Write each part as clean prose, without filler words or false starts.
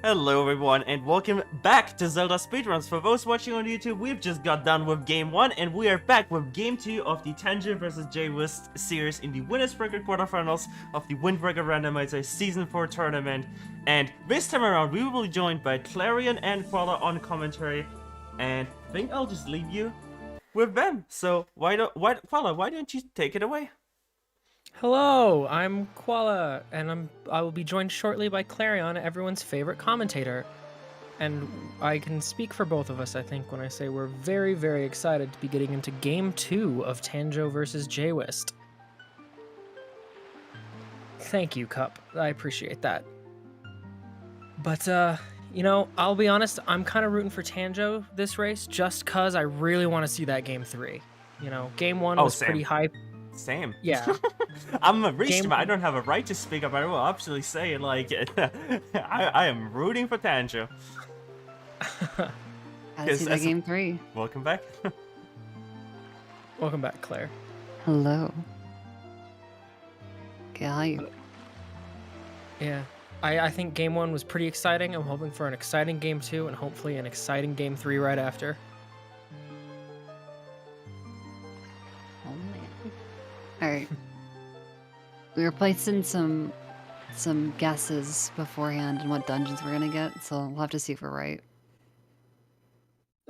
Hello everyone and welcome back to Zelda Speedruns. For those watching on YouTube, we've just got done with Game 1 and we are back with Game 2 of the tanjo vs jwiste series in the Winners Bracket Quarterfinals of the Windbreaker Randomizer Season 4 tournament. And this time around we will be joined by Clarion and Qualla on commentary, and I think I'll just leave you with them. So Qualla, why don't you take it away? Hello, I'm Qualla, and I will be joined shortly by Clarion, everyone's favorite commentator. And I can speak for both of us, I think, when I say we're very, very excited to be getting into Game 2 of Tanjo vs jwiste. Thank you, Cup. I appreciate that. But, you know, I'll be honest, I'm kind of rooting for Tanjo this race, just because I really want to see that Game 3. You know, Game 1 was pretty hype. Same. Yeah. I'm a restreamer. I don't have a right to speak up. I will absolutely say, like, I am rooting for Tanjo. Gotta see that Game 3. Welcome back. Welcome back, Claire. Hello. Okay, how are you? Yeah. I think Game 1 was pretty exciting. I'm hoping for an exciting Game 2 and hopefully an exciting Game 3 right after. Alright. We were placing some guesses beforehand on what dungeons we're gonna get, so we'll have to see if we're right.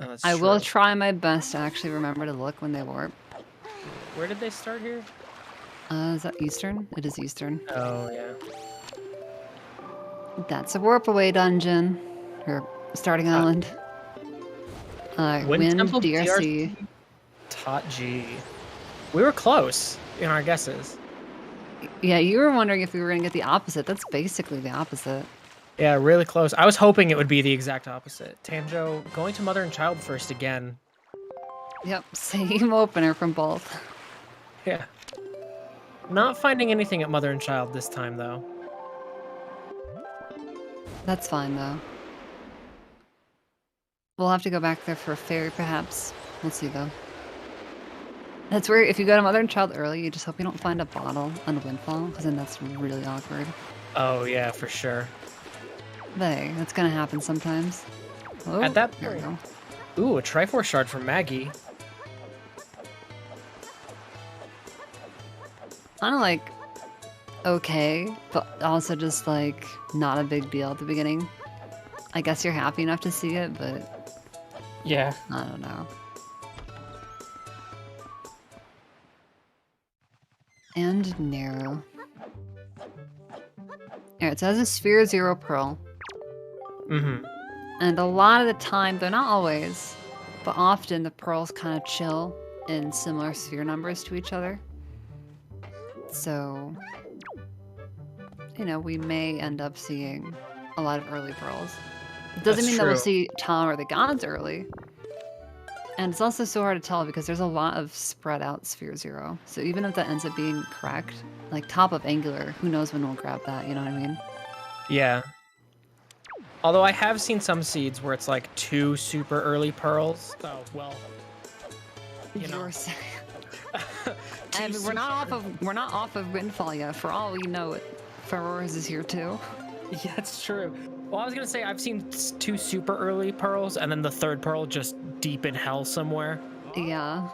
Oh, I will try my best to actually remember to look when they warp. Where did they start here? Is that Eastern? It is Eastern. Oh, yeah. That's a warp away dungeon. Or starting island. Wind Temple, DRC. TWW. We were close in our guesses. Yeah, you were wondering if we were gonna get the opposite. That's basically the opposite. Yeah, really close. I was hoping it would be the exact opposite. Tanjo going to Mother and Child first again. Yep, same opener from both. Yeah. Not finding anything at Mother and Child this time, though. That's fine, though. We'll have to go back there for a fairy, perhaps. We'll see, though. That's where, if you go to Mother and Child early, you just hope you don't find a bottle on a windfall, because then that's really awkward. Oh, yeah, for sure. But hey, that's gonna happen sometimes. Oh, at that there we point. go. Ooh, a Triforce shard from Maggie. Kind of like, okay, but also just like, not a big deal at the beginning. I guess you're happy enough to see it, but... Yeah. I don't know. And narrow. Alright, so it has a sphere 0 pearl. Mm-hmm. And a lot of the time, they're not always, but often the pearls kind of chill in similar sphere numbers to each other. So, you know, we may end up seeing a lot of early pearls. It doesn't mean that we'll see Tower of the Gods early. And it's also so hard to tell because there's a lot of spread out sphere 0. So even if that ends up being correct, like top of angular, who knows when we'll grab that, you know what I mean? Yeah. Although I have seen some seeds where it's like 2 super early pearls. Oh, well. You know. I mean, we're not off of Windfall yet. For all we know, Ferrors is here too. Yeah, it's true. Well, I was gonna say I've seen 2 super early pearls, and then the 3rd pearl just deep in hell somewhere. Yeah.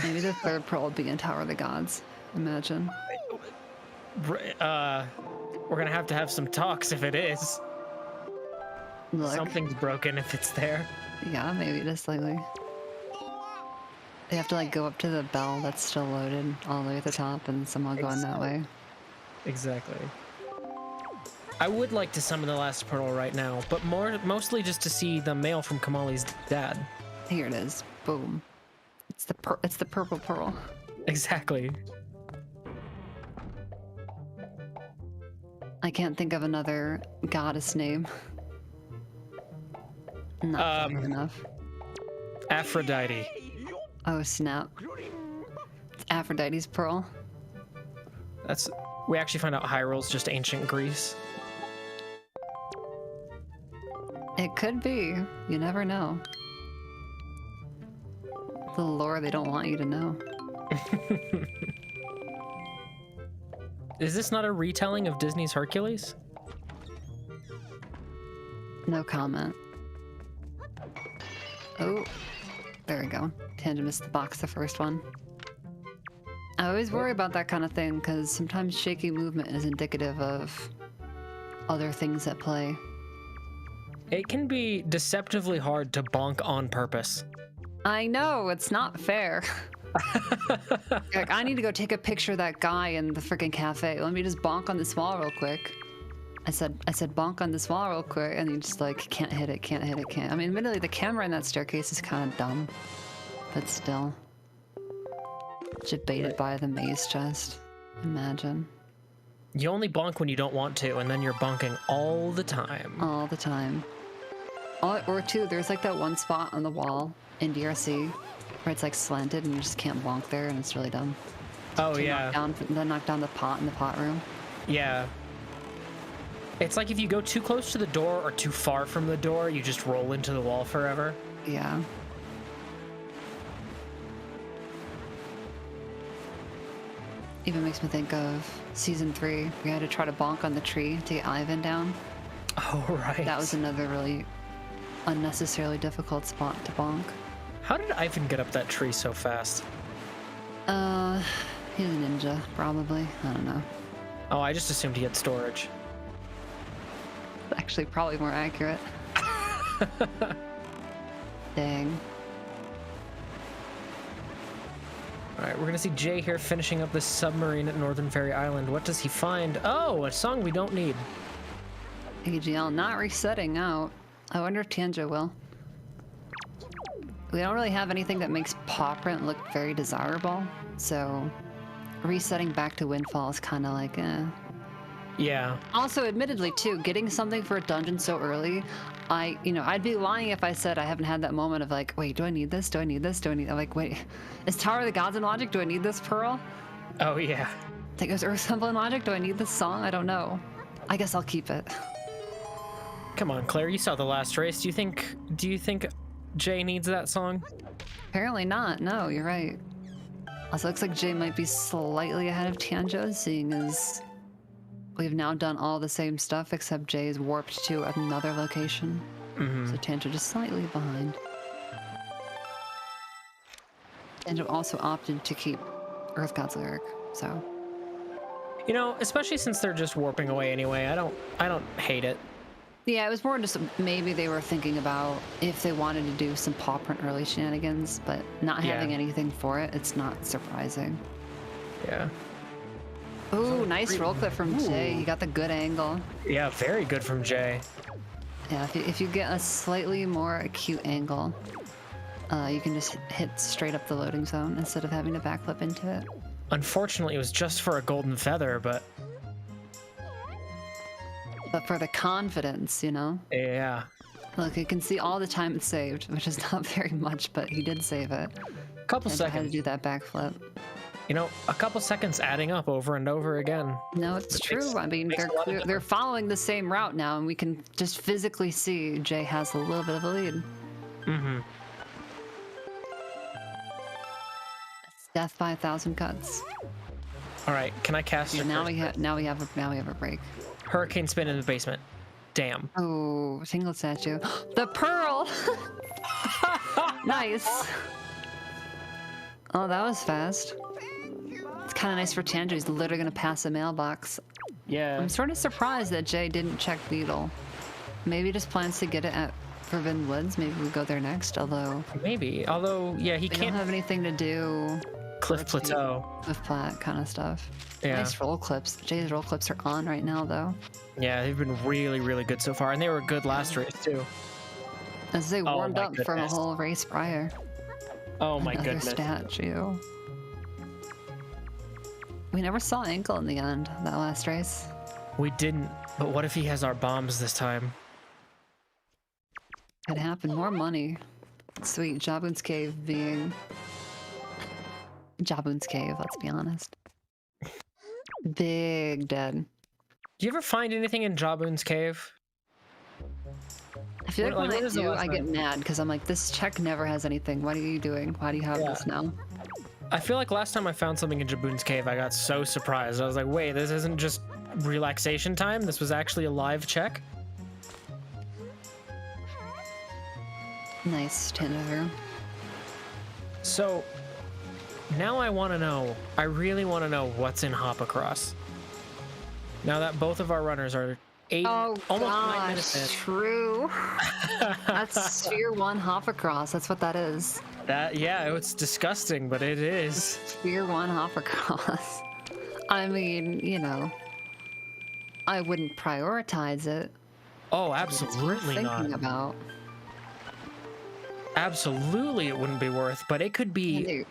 Maybe the 3rd pearl will be in Tower of the Gods. Imagine. We're gonna have some talks if it is. Look. Something's broken if it's there. Yeah, maybe just slightly. They have to like go up to the bell that's still loaded all the way at the top and somehow go in that way. Exactly. I would like to summon the last pearl right now, but mostly just to see the mail from Kamali's dad. Here it is. Boom. It's the purple pearl. Exactly. I can't think of another goddess name. Not funny enough. Aphrodite. Oh snap. It's Aphrodite's pearl. We actually find out Hyrule's just ancient Greece. It could be. You never know. The lore they don't want you to know. Is this not a retelling of Disney's Hercules? No comment. Oh, there we go. Tanjo missed the box the first one. I always worry about that kind of thing because sometimes shaky movement is indicative of other things at play. It can be deceptively hard to bonk on purpose. I know, it's not fair. Like, I need to go take a picture of that guy in the freaking cafe. Let me just bonk on this wall real quick. I said bonk on this wall real quick, and you just like can't hit it, can't hit it, can't. I mean, admittedly, the camera in that staircase is kind of dumb, but still. Debated by the maze chest. Imagine. You only bonk when you don't want to, and then you're bonking all the time. All the time. Or two, there's like that one spot on the wall in DRC where it's like slanted and you just can't bonk there, and it's really dumb. Oh yeah. Knock down the pot in the pot room. Yeah. It's like if you go too close to the door or too far from the door, you just roll into the wall forever. Yeah. Even makes me think of season 3. We had to try to bonk on the tree to get Ivan down. Oh, right. That was another really unnecessarily difficult spot to bonk. How did Ivan get up that tree so fast? He's a ninja, probably. I don't know. Oh, I just assumed he had storage. Actually, probably more accurate. Dang. Alright, we're gonna see Jay here finishing up this submarine at Northern Fairy Island. What does he find? Oh, a song we don't need. AGL not resetting out. I wonder if Tanjo will. We don't really have anything that makes paw print look very desirable, so resetting back to Windfall is kind of like, eh. Yeah. Also, admittedly, too, getting something for a dungeon so early, I'd be lying if I said I haven't had that moment of like, wait, do I need this? Do I need this? Do I need? I'm like, wait, is Tower of the Gods in logic? Do I need this pearl? Oh yeah. Like, is Earth Temple in logic? Do I need this song? I don't know. I guess I'll keep it. Come on, Claire, you saw the last race. Do you think Jay needs that song? Apparently not. No, you're right. Also, looks like Jay might be slightly ahead of Tanjo, seeing as we've now done all the same stuff except Jay is warped to another location. So Tanjo just slightly behind. Tanjo also opted to keep Earth God's Lyric, so. You know, especially since they're just warping away anyway, I don't hate it. Yeah, it was more just maybe they were thinking about if they wanted to do some paw print early shenanigans, but not having anything for it, it's not surprising. Yeah. Ooh, nice roll clip from Jay. He got the good angle. Yeah, very good from Jay. Yeah, if you get a slightly more acute angle, you can just hit straight up the loading zone instead of having to backflip into it. Unfortunately, it was just for a golden feather, but for the confidence, you know? yeah. Look, you can see all the time it's saved, which is not very much, but he did save it. Couple And I had to seconds. do that backflip. You know, a couple seconds adding up over and over again. No, it's true. I mean, they're following the same route now, and we can just physically see Jay has a little bit of a lead. Mm-hmm. It's death by 1,000 cuts. All right, can I cast your Now first? we have a break. Hurricane spin in the basement. Damn. Oh, single statue. The pearl! Nice. Oh, that was fast. It's kind of nice for Tanjo. He's literally going to pass a mailbox. Yeah. I'm sort of surprised that Jay didn't check Beetle. Maybe he just plans to get it at Forbidden Woods. Maybe we'll go there next, although Maybe. Although, yeah, he we can't don't have anything to do Cliff Plateau. with Plat kind of stuff. Yeah. Nice roll clips. Jay's roll clips are on right now, though. Yeah, they've been really, really good so far, and they were good last race too. As they Oh warmed my up from a goodness. whole race prior. Oh my Another goodness. statue. We never saw Ankle in the end, that last race. We didn't, but what if he has our bombs this time? Could happen. More money. Sweet. Jabun's Cave being... Jabun's Cave, let's be honest. Big dead. Do you ever find anything in Jabun's cave? I feel like when I what is the do, last I get one? mad because I'm like, this check never has anything. What are you doing? Why do you have this now? I feel like last time I found something in Jabun's cave, I got so surprised. I was like, wait, this isn't just relaxation time? This was actually a live check? Nice, tanjo3. So now I want to know. I really want to know what's in Hop Across. Now that both of our runners are almost 9 minutes in. True. That's Sphere 1 hop across. That's what that is. It's disgusting, but it is. Sphere 1 hop across. I mean, you know, I wouldn't prioritize it. Oh, absolutely not. Thinking about. Absolutely, it wouldn't be worth, but it could be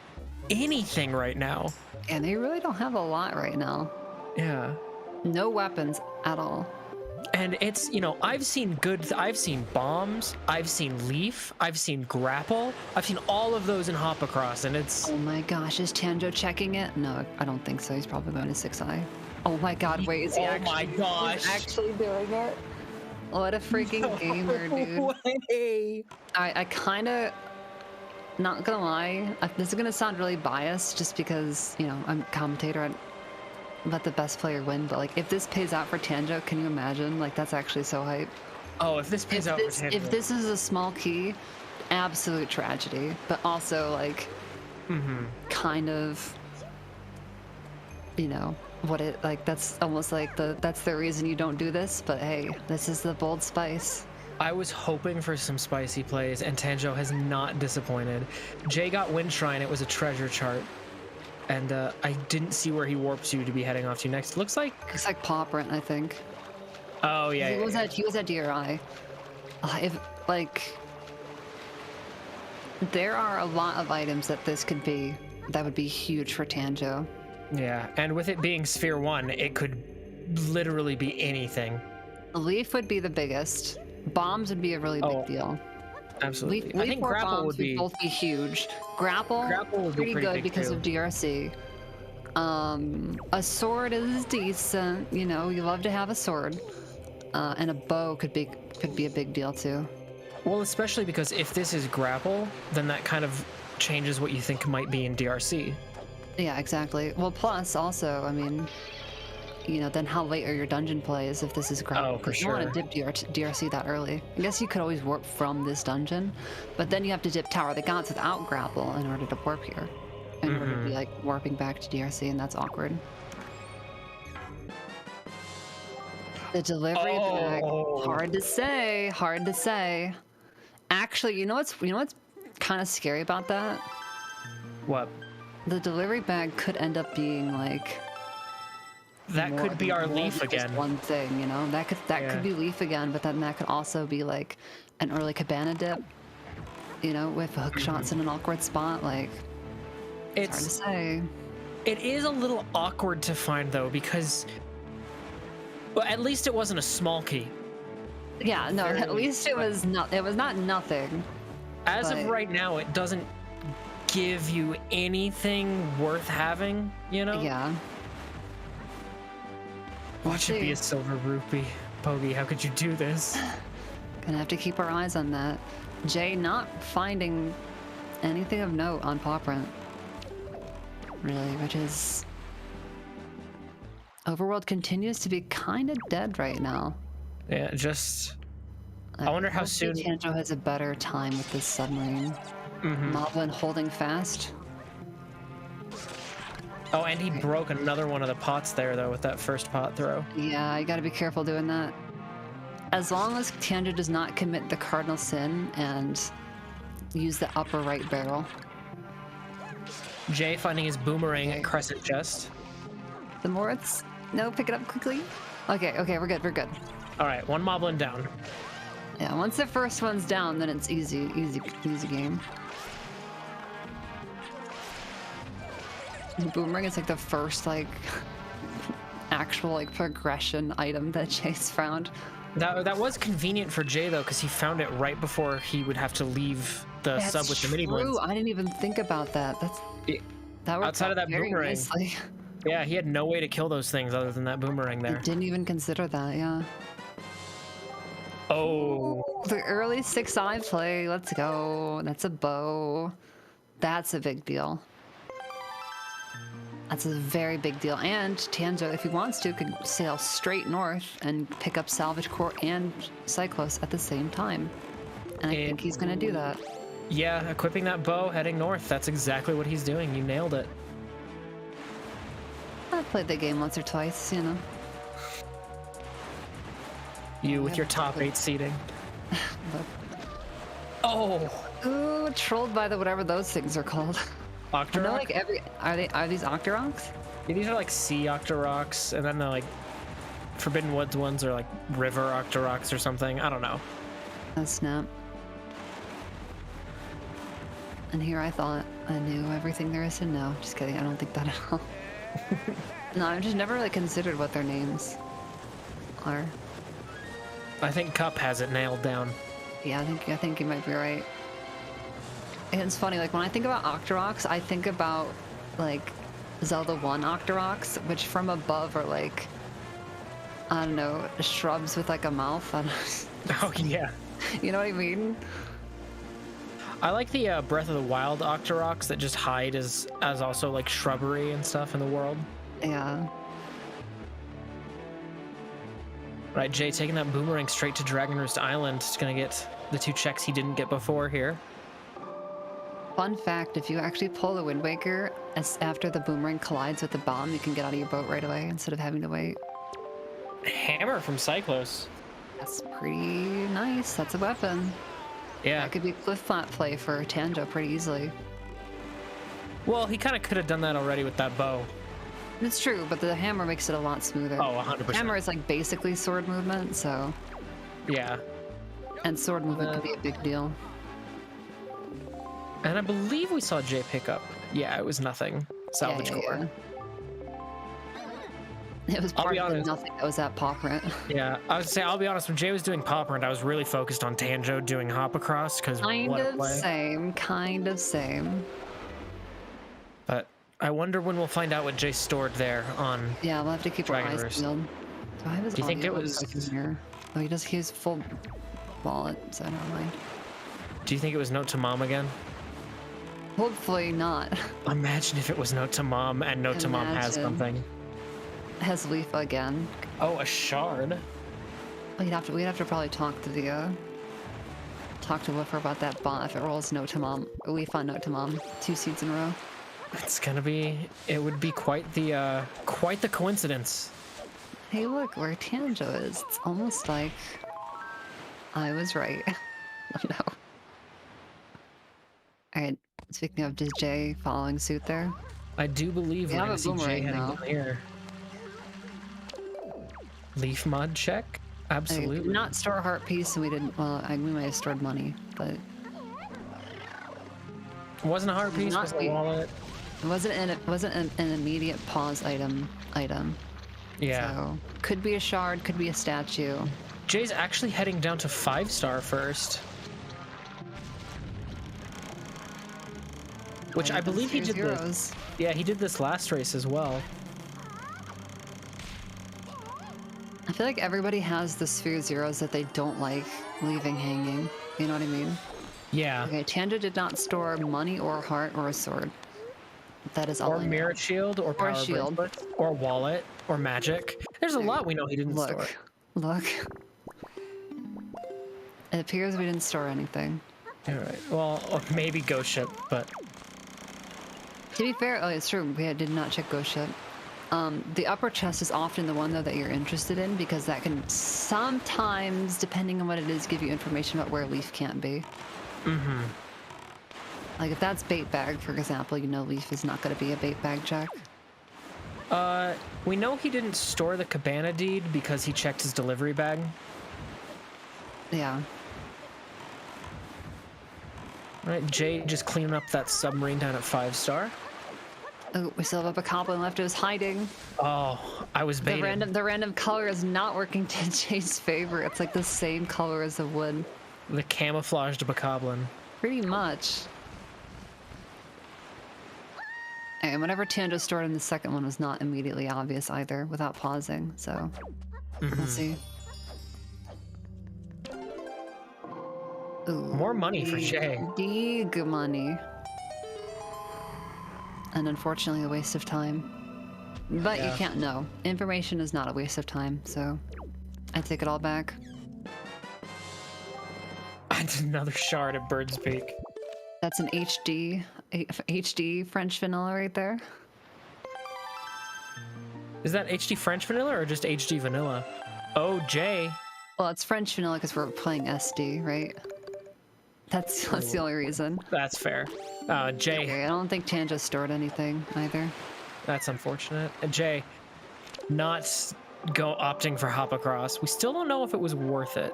anything right now. And they really don't have a lot right now. Yeah. No weapons at all. And it's, you know, I've seen bombs, I've seen leaf, I've seen grapple, I've seen all of those in Hop Across, and it's... Oh my gosh, is Tanjo checking it? No, I don't think so. He's probably going to 6i. Oh my god, wait, is he actually doing it? What a freaking gamer, dude. Way. I kind of, not gonna lie, this is gonna sound really biased just because, you know, I'm a commentator and let the best player win, but like if this pays out for Tanjo, can you imagine? Like that's actually so hype. Oh, if this pays out for Tanjo. If this is a small key, absolute tragedy, but also like kind of, you know, what it like that's almost like that's the reason you don't do this, but hey, this is the bold spice. I was hoping for some spicy plays, and Tanjo has not disappointed. Jay got Wind Shrine, it was a treasure chart. And I didn't see where he warps you to be heading off to next. Looks like Paw Print, I think. Oh yeah. He was at DRI. If like, there are a lot of items that that would be huge for Tanjo. Yeah, and with it being Sphere 1, it could literally be anything. Leaf would be the biggest. Bombs would be a really big deal. Absolutely. Leaf I think or grapple bombs would both be huge. Grapple would be pretty pretty good big because too. of DRC. A sword is decent. You know, you love to have a sword. And a bow could be a big deal too. Well, especially because if this is grapple, then that kind of changes what you think might be in DRC. Yeah, exactly. Well, plus also, I mean, you know, then how late are your dungeon plays if this is grapple? Oh, for You don't sure. want to dip DRC that early. I guess you could always warp from this dungeon, but then you have to dip Tower of the Gods without grapple in order to warp here. In order to be like warping back to DRC, and that's awkward. The delivery bag, hard to say. Actually, you know what's kind of scary about that? What? The delivery bag could end up being like That could be our more leaf than just again. one thing, you know. That could be leaf again, but then that could also be like an early cabana dip. You know, with hook shots in an awkward spot, like it's hard to say. It is a little awkward to find though, because well, at least it wasn't a small key. Yeah, no, at least it was not nothing. As of right now, it doesn't give you anything worth having, you know? Yeah. Watch it be a silver rupee. Pogi, how could you do this? Gonna have to keep our eyes on that. Jay not finding anything of note on Paw Print. Really, which is... Overworld continues to be kind of dead right now. Yeah, just... I wonder how soon... Tanjo has a better time with this submarine. Moblin holding fast. Oh, and he broke another one of the pots there, though, with that first pot throw. Yeah, you gotta be careful doing that. As long as Tanjo does not commit the cardinal sin and use the upper right barrel. Jay finding his boomerang at Crescent Chest. The more it's... No, pick it up quickly. Okay, we're good. All right, one moblin down. Yeah, once the first one's down, then it's easy game. Boomerang is like the first like actual like progression item that Jay's found. That was convenient for Jay though, because he found it right before he would have to leave the sub with the mini blitz. I didn't even think about that. That worked outside of that very boomerang. nicely. Yeah, he had no way to kill those things other than that boomerang there. I didn't even consider that. Yeah. Oh. The early 6i play. Let's go. That's a bow. That's a big deal. That's a very big deal. And Tanjo, if he wants to, could sail straight north and pick up Salvage Core and Cyclos at the same time. And I think he's gonna do that. Yeah, equipping that bow, heading north. That's exactly what he's doing. You nailed it. I've played the game once or twice, you know. You with your top 8 seeding. But... Oh! Ooh, trolled by the whatever those things are called. Octorock? I know, like are these Octorocks? Yeah, these are like sea Octorocks, and then the like Forbidden Woods ones are like river Octorocks or something. I don't know. Oh snap. And here I thought I knew everything there is to know. Just kidding, I don't think that at all. No, I've just never really considered what their names are. I think Cup has it nailed down. Yeah, I think you might be right. And it's funny, like when I think about Octorocks, I think about like Zelda 1 Octorocks, which from above are like, I don't know, shrubs with like a mouth. I don't Oh yeah. You know what I mean? I like the Breath of the Wild Octorocks that just hide as also like shrubbery and stuff in the world. Yeah. Right, Jay taking that boomerang straight to Dragon Roost Island. He's gonna get the 2 checks he didn't get before here. Fun fact, if you actually pull the Wind Waker after the boomerang collides with the bomb, you can get out of your boat right away instead of having to wait. Hammer from Cyclos. That's pretty nice. That's a weapon. Yeah. That could be cliff flat play for Tanjo pretty easily. Well, he kind of could have done that already with that bow. It's true, but the hammer makes it a lot smoother. Oh, 100%. Hammer is like basically sword movement, so... Yeah. And sword movement could be a big deal. And I believe we saw Jay pick up. Yeah, it was nothing. Salvage core. Yeah. It was I'll be part of the honest. nothing that was that paw print. Yeah, I was say I'll be honest. When Jay was doing paw print, I was really focused on Tanjo doing hop across because Kind of same. But I wonder when we'll find out what Jay stored there on. Yeah, we'll have to keep our Dragon eyes Roost. peeled. Do I have his Do you think audio it was- in here? Oh, he has full wallet, so never mind. Do you think it was Note to Mom again? Hopefully not. Imagine if it was Note to Mom and Note to Mom has Imagine. something. Has Leaf again. Oh, a shard. We'd have to probably talk to the talk to Woofer about that bot if it rolls Note to Mom. Leaf on Note to Mom 2 seeds in a row. It's gonna be. It would be quite the coincidence. Hey, look where Tanjo is. It's almost like I was right. Oh no. All right. Speaking of, is Jay following suit there? I do believe We we're have gonna a see Jay boomerang heading now. down here. Leaf mod check. I Absolutely. did not store a heart piece, and we didn't. Well, we might have stored money, but It wasn't a heart piece. Not Was a the- wallet. it wasn't an immediate pause item. Yeah. So could be a shard, could be a statue. Jay's actually heading down to 5-star first. Which I believe he did this. Zeros. Yeah, he did this last race as well. I feel like everybody has the sphere zeros that they don't like leaving hanging. You know what I mean? Yeah. Okay, Tanjo did not store money or a heart or a sword. That is all Or I know. mirror shield, or power shield. bracelet, or wallet, or magic. There's a lot we know he didn't store. Look. It appears we didn't store anything. All right. Well, or maybe ghost ship, but To be fair, oh, it's true. We did not check Ghost Ship. The upper chest is often the one, though, that you're interested in, because that can sometimes, depending on what it is, give you information about where Leaf can't be. mm-hmm. Like, if that's bait bag, for example, you know Leaf is not going to be a bait bag check. We know he didn't store the cabana deed because he checked his delivery bag. Yeah. All right, Jay just cleaning up that submarine down at 5-star. Oh, we still have a goblin left. It was hiding. Oh, I was baited. The random color is not working to Jay's favor. It's like the same color as the wood. The camouflaged bokoblin. Pretty much. And whatever Tanjo stored in the second one was not immediately obvious either, without pausing, so we'll see. Ooh, More money for Jay. Big money. And unfortunately a waste of time. But you Yeah. can't know. Information is not a waste of time, so I take it all back. And another shard at Bird's Peak. That's an HD French vanilla right there. Is that HD French vanilla or just HD vanilla? Oh, Jay. Well, it's French vanilla because we're playing SD, right? That's the only reason. That's fair. Jay. Okay, I don't think Tanjo stored anything either. That's unfortunate. Jay, not opting for hop across. We still don't know if it was worth it.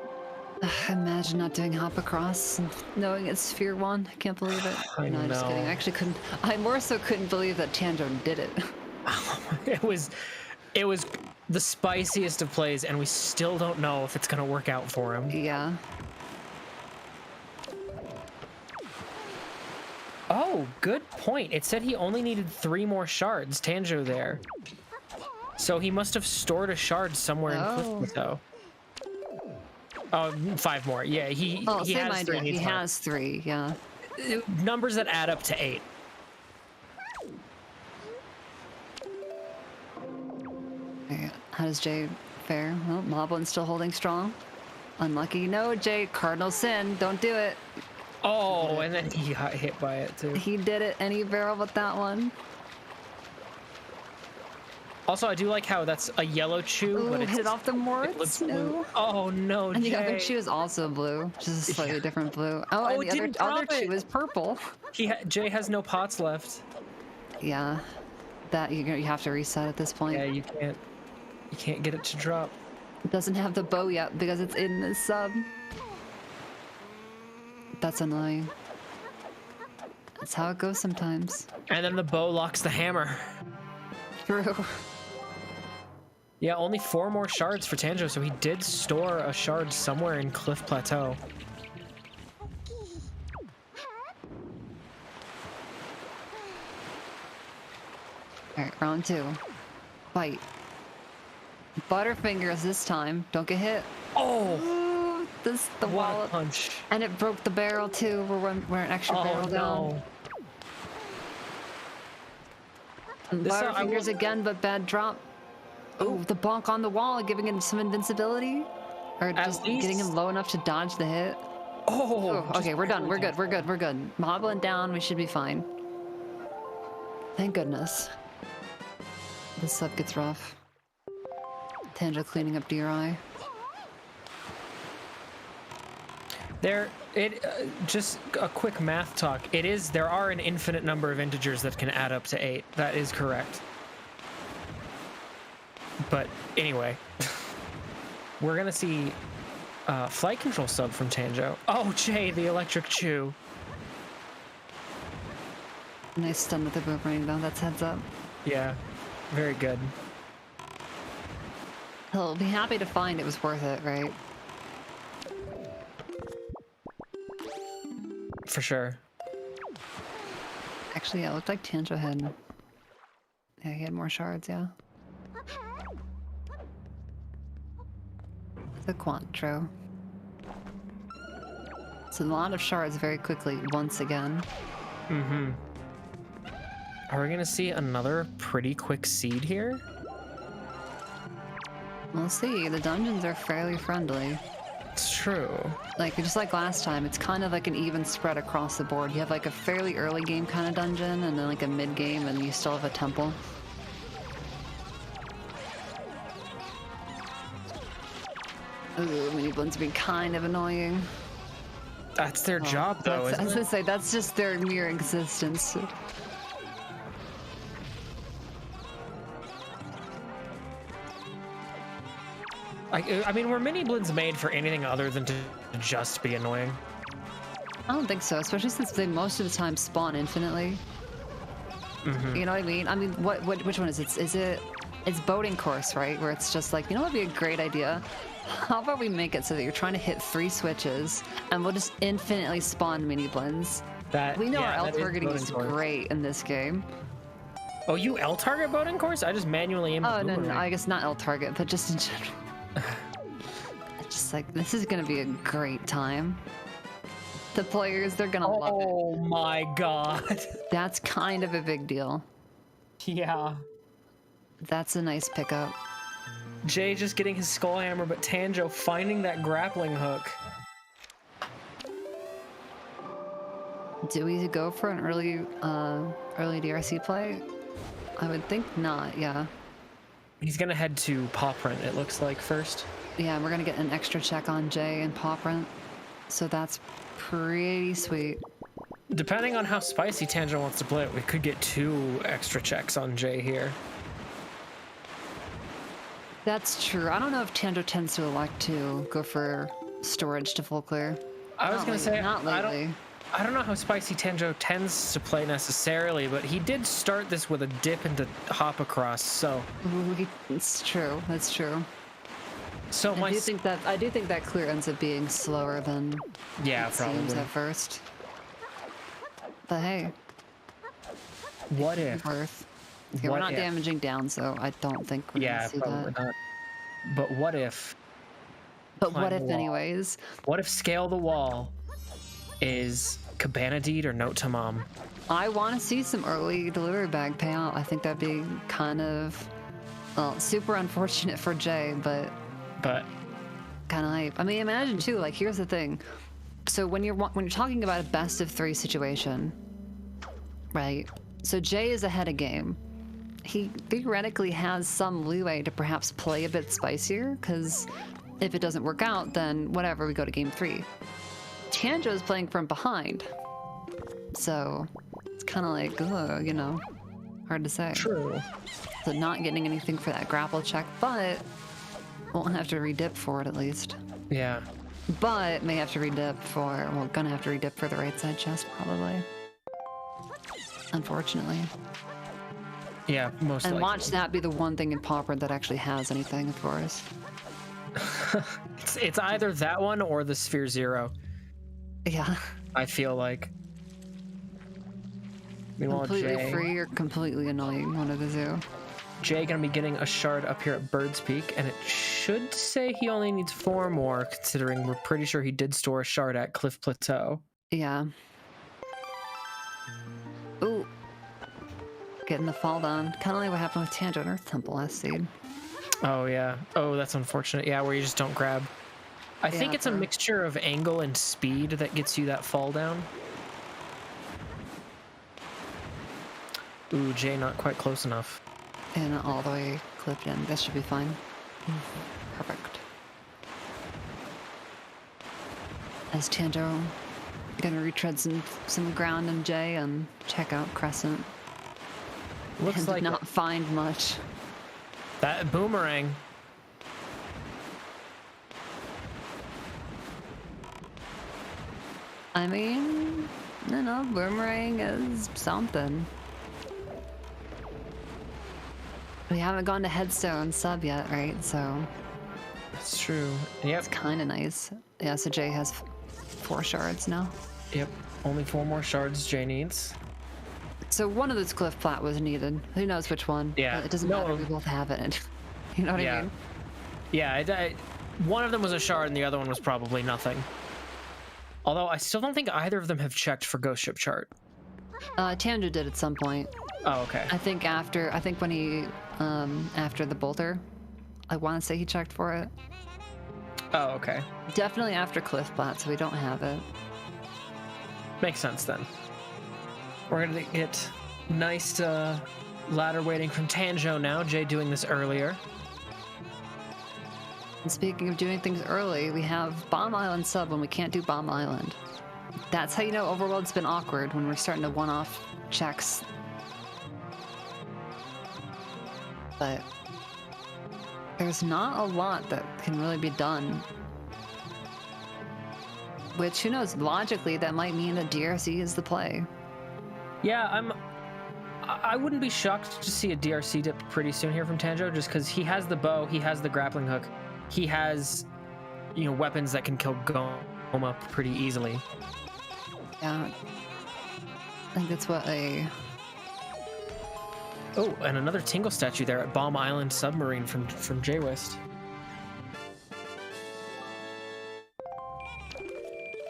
Imagine not doing hop across and knowing it's Sphere 1. I can't believe it. I No, just kidding. know. I actually couldn't. I more so couldn't believe that Tanjo did it. It was the spiciest of plays, and we still don't know if it's gonna work out for him. Yeah. Oh, good point. It said he only needed 3 more shards, Tanjo there. So he must have stored a shard somewhere in Cliff Plateau. Oh, 5 more. Yeah, he has 3. He has 3, yeah. Numbers that add up to 8. Okay, how does Jay fare? Well, Moblin's still holding strong. Unlucky. No, Jay. Cardinal sin. Don't do it. Oh, and then he got hit by it too. He did it, and he barreled with that one. Also, I do like how that's a yellow chew, Ooh, but it's hit it off the morts. blue. Oh no, And the Jay. other shoe is also blue, just a slightly different blue. Oh, and it the didn't other drop shoe is purple. Jay has no pots left. Yeah, that you have to reset at this point. Yeah, you can't get it to drop. It doesn't have the bow yet because it's in the sub. That's annoying. That's how it goes sometimes. And then the bow locks the hammer. True. Yeah, only 4 more shards for Tanjo, so he did store a shard somewhere in Cliff Plateau. Alright, round 2. Fight. Butterfingers this time. Don't get hit. Oh! Ooh, the What a wallop. punch. And it broke the barrel too. We're an extra barrel down. And Butterfingers again, but bad drop. Oh, the bonk on the wall, giving him some invincibility? Or just getting him low enough to dodge the hit? Oh! Okay, we're done. We're good. We're good. We're good. Moblin down. We should be fine. Thank goodness. This sub gets rough. Tanjo cleaning up DRI. Just a quick math talk. There are an infinite number of integers that can add up to 8. That is correct. But anyway, we're gonna see flight control sub from Tanjo. Oh, Jay, the electric chew. Nice stun with the boomerang though. That's heads up. Yeah, very good. He'll be happy to find it was worth it, right? For sure. Actually, yeah, it looked like Tanjo had... Yeah, he had more shards, yeah. The Quantro. It's a lot of shards very quickly, once again. Mm-hmm. Are we gonna see another pretty quick seed here? We'll see. The dungeons are fairly friendly. It's true. Like, just like last time, it's kind of like an even spread across the board. You have like a fairly early game kind of dungeon, and then like a mid game, and you still have a temple. Ooh, mini blends being kind of annoying. That's their job, though, I was isn't gonna it? say, that's just their mere existence. I mean, were mini blends made for anything other than to just be annoying? I don't think so, especially since they most of the time spawn infinitely. Mm-hmm. You know what I mean? I mean, which one is it? It's boating course, right? Where it's just like, you know what would be a great idea? How about we make it so that you're trying to hit 3 switches, and we'll just infinitely spawn mini blends. We know our L targeting is great in this game. Oh, you L target boating course? I just manually aim. Oh no, I guess not L target, but just in general. It's just like, this is gonna be a great time. The players, they're gonna love it. Oh my god. That's kind of a big deal. Yeah. That's a nice pickup. Jay just getting his skull hammer, but Tanjo finding that grappling hook. Do we go for an early DRC play? I would think not, yeah. He's gonna head to paw print, it looks like, first. Yeah, we're gonna get an extra check on Jay and paw print. So that's pretty sweet. Depending on how spicy Tanjo wants to play it, we could get 2 extra checks on Jay here. That's true. I don't know if Tanjo tends to elect to go for storage to full clear. I was gonna say, not lately. I don't know how spicy Tanjo tends to play necessarily, but he did start this with a dip into hop across, so. It's true. That's true. So I do think that clear ends up being slower than it seems at first. But hey, what if? Worth. Okay, we're not damaging down, so I don't think we're gonna see that. Not. But what if? But what if, anyways? What if scale the wall is Cabana Deed or Note to Mom? I want to see some early delivery bag payout. I think that'd be kind of, well, super unfortunate for Jay, but kind of hype. I mean, imagine too. Like, here's the thing. So when you're talking about a best of 3 situation, right? So Jay is ahead of game. He theoretically has some leeway to perhaps play a bit spicier, because if it doesn't work out, then whatever, we go to game 3. Tanjo is playing from behind, so it's kind of like, you know, hard to say. True. So not getting anything for that grapple check, but won't have to redip for it at least. Yeah. But may have to redip for, well, gonna have to redip for the right side chest probably. Unfortunately. Yeah, most likely. And watch that be the one thing in Pauper that actually has anything, of course. It's either that one or the Sphere Zero. Yeah. I feel like. Meanwhile, Completely Jay, free or completely annoying, one of the two. Jay gonna be getting a shard up here at Bird's Peak, and it should say he only needs 4 more, considering we're pretty sure he did store a shard at Cliff Plateau. Yeah. Ooh. Getting the fall down. Kind of like what happened with Tanjo and Earth Temple last seed. Oh, yeah. Oh, that's unfortunate. Yeah, where you just don't grab. I think it's a mixture of angle and speed that gets you that fall down. Ooh, Jay not quite close enough. And not all the way clipped in. This should be fine. Perfect. As Tanjo gonna retread some ground in Jay and check out Crescent. Looks and like did not find much. That boomerang. I mean, you know, boomerang is something. We haven't gone to Headstone sub yet, right? So That's true. Yep. it's kind of nice. Yeah, so Jay has 4 shards now. Yep. Only 4 more shards Jay needs. So one of those cliff plat was needed. Who knows which one? Yeah. It doesn't matter. We both have it. You know what I mean? Yeah. One of them was a shard and the other one was probably nothing. Although I still don't think either of them have checked for Ghost Ship chart. Tanjo did at some point. Oh, okay. I think when he, after the bolter, I want to say he checked for it. Oh, okay. Definitely after cliff plat, so we don't have it. Makes sense then. We're gonna get nice ladder waiting from Tanjo now. Jay doing this earlier. And speaking of doing things early, we have Bomb Island sub when we can't do Bomb Island. That's how you know Overworld's been awkward, when we're starting to one-off checks. But there's not a lot that can really be done. Which, who knows, logically that might mean that DRC is the play. Yeah, I wouldn't be shocked to see a DRC dip pretty soon here from Tanjo, just because he has the bow, he has the grappling hook, he has, you know, weapons that can kill Goma pretty easily. Yeah. I think that's what a... Oh, and another Tingle statue there at Bomb Island Submarine from jwiste.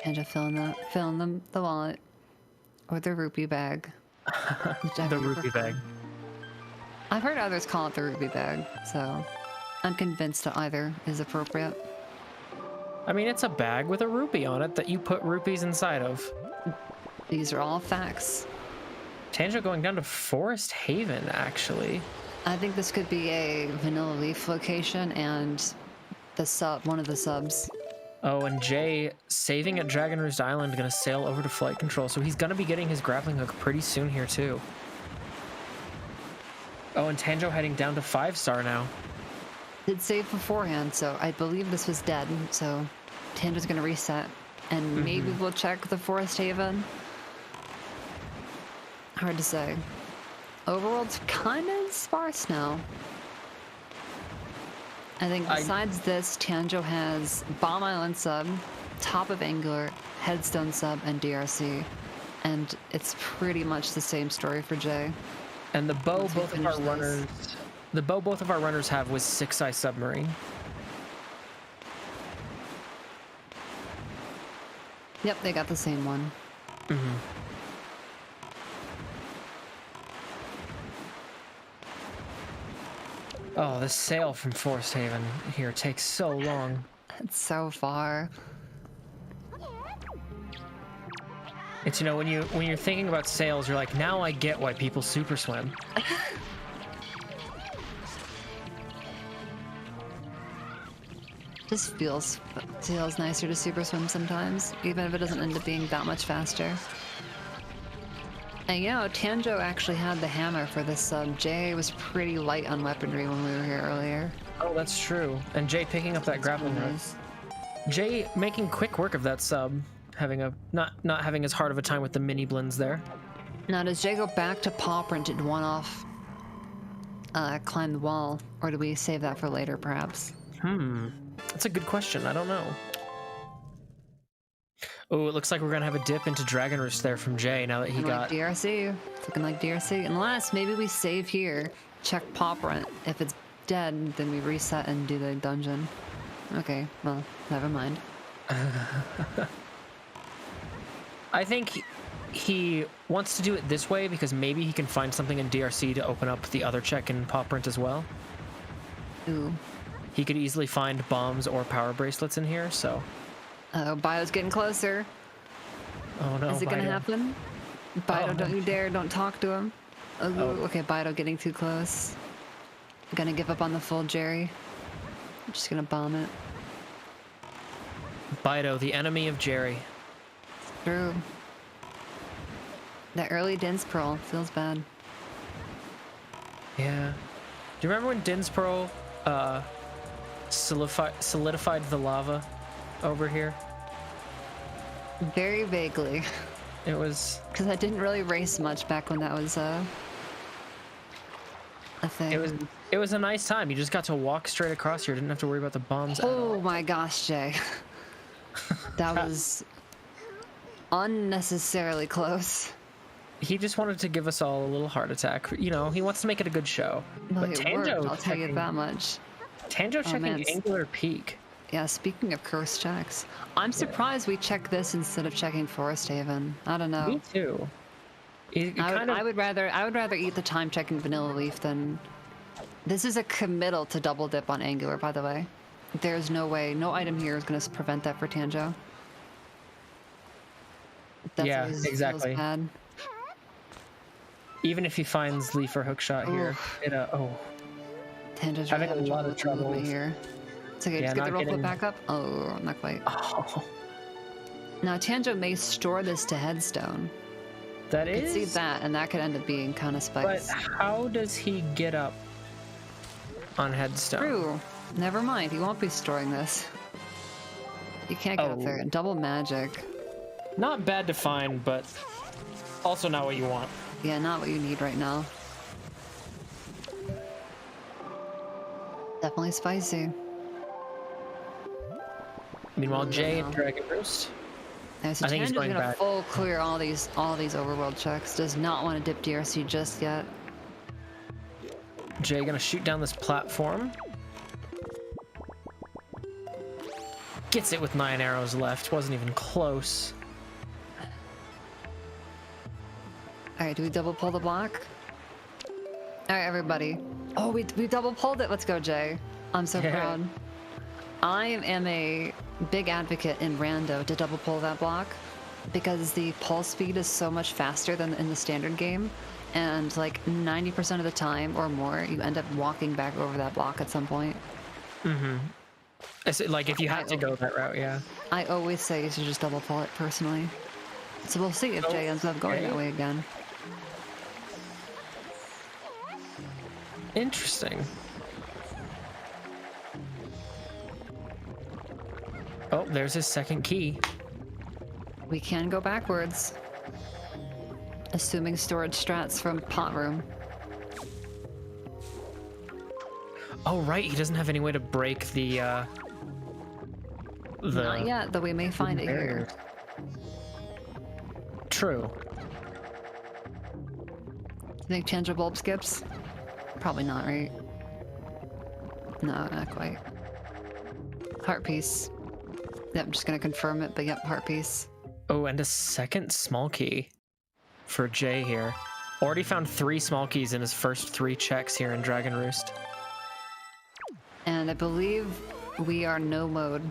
Tanjo filling the wallet. Or the rupee bag. The rupee bag. I've heard others call it the rupee bag, so I'm convinced that either is appropriate. I mean, it's a bag with a rupee on it that you put rupees inside of. These are all facts. Tanjo going down to Forest Haven, actually. I think this could be a Vanilla Leaf location and one of the subs. Oh, and Jay saving at Dragon Roost Island, gonna sail over to flight control, so he's gonna be getting his grappling hook pretty soon here too. Oh, and Tanjo heading down to 5-star now. Did save beforehand, so I believe this was dead, so Tanjo's gonna reset. And maybe we'll check the Forest Haven. Hard to say. Overworld's kind of sparse now. I think besides this, Tanjo has Bomb Island sub, Top of Angular, Headstone sub, and DRC. And it's pretty much the same story for Jay. And the bow both of our runners have was 6-eye submarine. Yep, they got the same one. Oh, the sail from Forest Haven here takes so long. It's so far. It's, you know, when you're thinking about sails, you're like, now I get why people super swim. Just feels nicer to super swim sometimes, even if it doesn't end up being that much faster. And you know, Tanjo actually had the hammer for this sub. Jay was pretty light on weaponry when we were here earlier. Oh, that's true. And Jay picking up that grappling hook. Nice. Jay making quick work of that sub, having a not having as hard of a time with the mini blends there. Now, does Jay go back to Pawprint and one-off climb the wall, or do we save that for later, perhaps? That's a good question. I don't know. Oh, it looks like we're gonna have a dip into Dragon Roost there from Jay now that he got DRC. It's looking like DRC. Unless maybe we save here, check Pawprint. If it's dead, then we reset and do the dungeon. Okay, well, never mind. I think he wants to do it this way because maybe he can find something in DRC to open up the other check in Pawprint as well. Ooh. He could easily find bombs or power bracelets in here, so. Oh, Bio's getting closer. Oh no, Is it gonna happen? Bido, don't you dare, don't talk to him. Oh, okay, Bido getting too close. Gonna give up on the full Jerry. I'm just gonna bomb it. Bido, the enemy of Jerry. True. That early Din's Pearl feels bad. Yeah. Do you remember when Din's Pearl solidified the lava over here? Very vaguely. It was... Because I didn't really race much back when that was a thing. It was a nice time. You just got to walk straight across here. Didn't have to worry about the bombs. Oh my gosh, Jay. That was unnecessarily close. He just wanted to give us all a little heart attack. You know, he wants to make it a good show. Well, but it Tanjo worked, I'll tell you that much. Tanjo checking Angular Peak. Yeah, speaking of curse checks, I'm surprised we checked this instead of checking Forest Haven. I don't know. Me too. I would rather eat the time checking Vanilla Leaf than... This is a committal to double dip on Angular, by the way. There's no way, no item here is going to prevent that for Tanjo. Yeah, exactly. Feels bad. Even if he finds Leaf or Hookshot here, Tanjo's having really a lot of trouble here. It's okay, just get the roll flip back up. Oh, not quite. Oh. Now Tanjo may store this to Headstone. That I is. could see that, and that could end up being kind of spice. But how does he get up on Headstone? True. Never mind. He won't be storing this. You can't get up there. Double magic. Not bad to find, but also not what you want. Yeah, not what you need right now. Definitely spicy. Meanwhile, Jay and Dragon Roost. Yeah, so I think he's Tanjo's going gonna back. full clear all these overworld checks. Does not want to dip DRC just yet. Jay gonna shoot down this platform. Gets it with 9 arrows left. Wasn't even close. All right, do we double pull the block? All right, everybody. Oh, we double pulled it. Let's go, Jay. I'm so proud. I am a big advocate in rando to double pull that block. because the pulse speed is so much faster than in the standard game, and like 90% of the time or more, you end up walking back over that block at some point. Mm-hmm. Like if you have to go that route, yeah. I always say you should just double pull it personally. So we'll see if Jay ends up going that way again. Interesting. Oh, there's his second key. We can go backwards. Assuming storage strats from pot room. Oh, right, he doesn't have any way to break the Not yet, though we may find it here. True. Do you think Chandra Bulb skips? Probably not, right? No, not quite. Heart piece. Yep, I'm just gonna confirm it, but yep, heart piece. Oh, and a second small key for Jay here. Already found 3 small keys in his first 3 checks here in Dragon Roost. And I believe we are no mode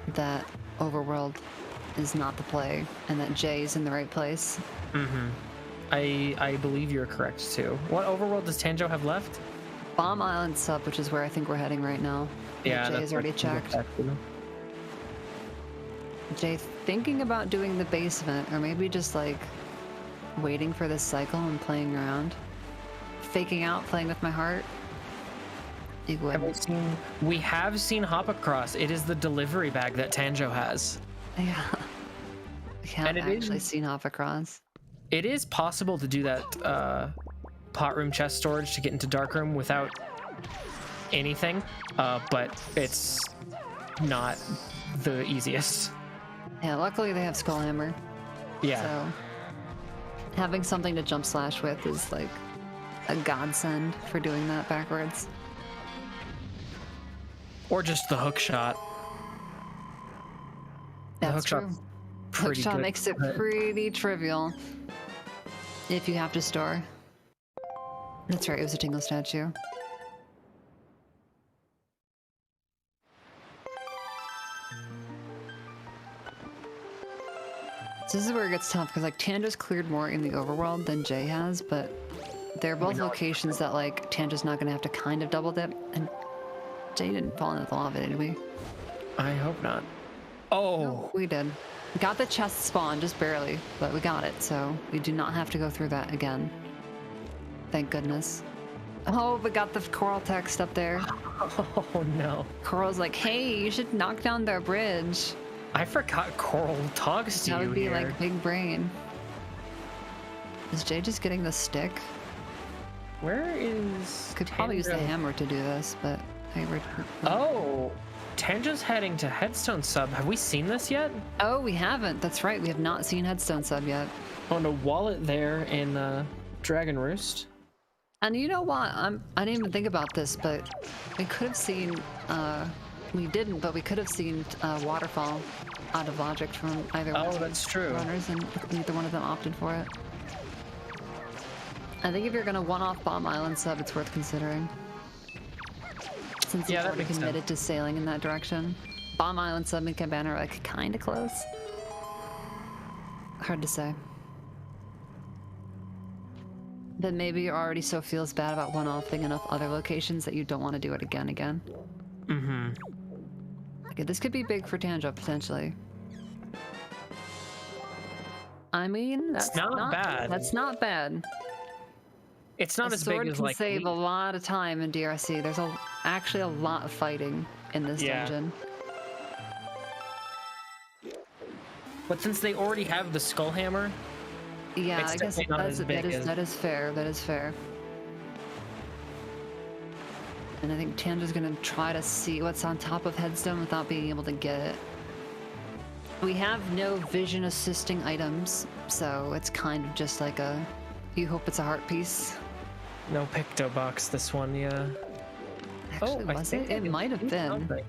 that Overworld is not the play, and that Jay is in the right place. Mm-hmm. I believe you're correct too. What overworld does Tanjo have left? Bomb Island sub, which is where I think we're heading right now. Yeah, Jay has already checked. Jay thinking about doing the basement, or maybe just like waiting for this cycle and playing around. Faking out, playing with my heart. We have seen Hop Across. It is the delivery bag that Tanjo has. Yeah. We haven't actually seen Hop Across. It is possible to do that pot room chest storage to get into dark room without anything, but it's not the easiest. Yeah, luckily they have Skull Hammer. Yeah. So having something to jump slash with is like a godsend for doing that backwards. Or just the hook shot. That's true. Hook shot makes it pretty trivial if you have to store. That's right, it was a Tingle statue. So this is where it gets tough, because like Tanja's cleared more in the overworld than Jay has, but they're both locations that like Tanja's not going to have to kind of double dip, and Jay didn't fall into the lava, did we? I hope not. Oh! No, we did. Got the chest spawn, just barely, but we got it, so we do not have to go through that again. Thank goodness. Oh, we got the Coral text up there. Oh no. Coral's like, hey, you should knock down their bridge. I forgot Coral talks to you. That would be here. like big brain. Is Jay just getting the stick? Where is Could probably use the hammer to do this, but Oh, Tanja's heading to Headstone sub. Have we seen this yet? Oh, we haven't. That's right. We have not seen Headstone sub yet. Oh, and a wallet there in Dragon Roost. And you know what? I didn't even think about this, but we could have seen. We didn't, but we could have seen Waterfall out of logic from either one of that's true. runners, and neither one of them opted for it. I think if you're gonna one-off Bomb Island sub, it's worth considering. Since you've already committed to sailing in that direction. Bomb Island sub and Cabana are like kind of close. Hard to say. But maybe you already so feels bad about one-offing enough other locations that you don't want to do it again. Mm-hmm. Okay, this could be big for Tanjo, potentially. I mean, that's not bad. That's not bad. It's not as big as like... sword can save a lot of time in DRC. There's actually a lot of fighting in this dungeon. But since they already have the Skull Hammer... Yeah, I guess that is fair. That is fair. And I think Tanja's gonna try to see what's on top of Headstone without being able to get it. We have no vision assisting items, so it's kind of just like a... You hope it's a heart piece. No Picto Box, this one, yeah. Actually, was it? It might have been. Something.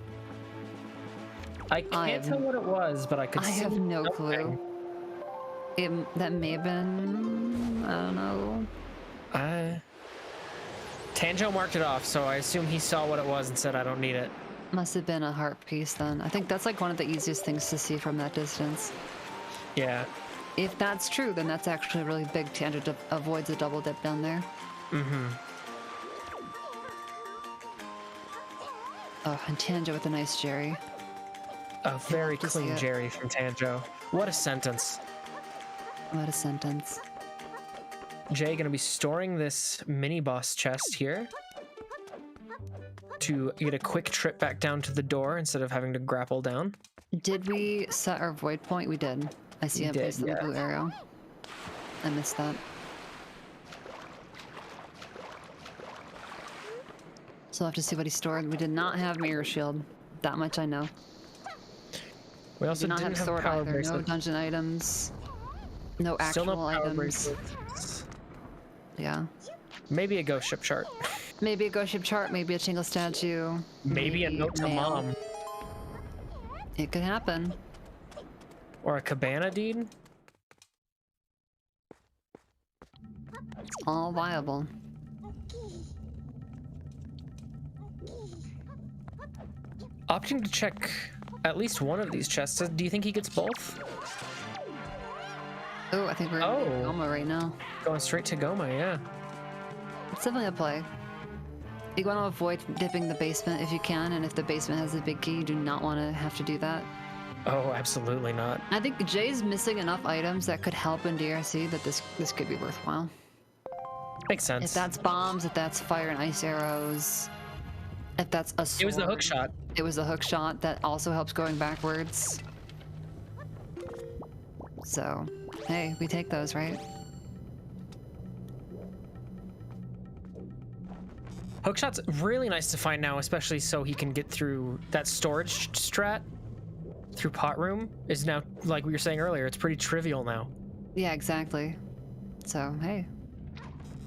I can't tell what it was, but I could see. I have no clue. That may have been... I don't know. Tanjo marked it off, so I assume he saw what it was and said, I don't need it. Must have been a heart piece then. I think that's like one of the easiest things to see from that distance. Yeah. If that's true, then that's actually really big. Tanjo avoids a double dip down there. Mm-hmm. Oh, and Tanjo with a nice Jerry. A very clean Jerry from Tanjo. What a sentence. What a sentence. Jay gonna be storing this mini boss chest here to get a quick trip back down to the door instead of having to grapple down. Did we set our void point? We did. I see a place in the blue arrow. I missed that. So I'll have to see what he stored. We did not have mirror shield. That much I know. We also did not have sword power either. bracelet. No dungeon items. No actual Still no power items. bracelets. Yeah. Maybe a ghost ship chart. Maybe a ghost ship chart. Maybe a Chingle statue. Maybe a note to mail. mom. It could happen. Or a cabana deed. It's all viable. Opting to check at least one of these chests. Do you think he gets both? Oh, I think we're in Goma right now. Going straight to Goma, yeah. It's definitely a play. You want to avoid dipping the basement if you can, and if the basement has a big key, you do not want to have to do that. Oh, absolutely not. I think Jay's missing enough items that could help in DRC that this could be worthwhile. Makes sense. If that's bombs, if that's fire and ice arrows, if that's a sword. It was the hook shot. It was the hook shot that also helps going backwards. So, hey, we take those, right? Hookshot's really nice to find now, especially so he can get through that storage strat through pot room is now, like we were saying earlier, it's pretty trivial now. Yeah, exactly. So, hey.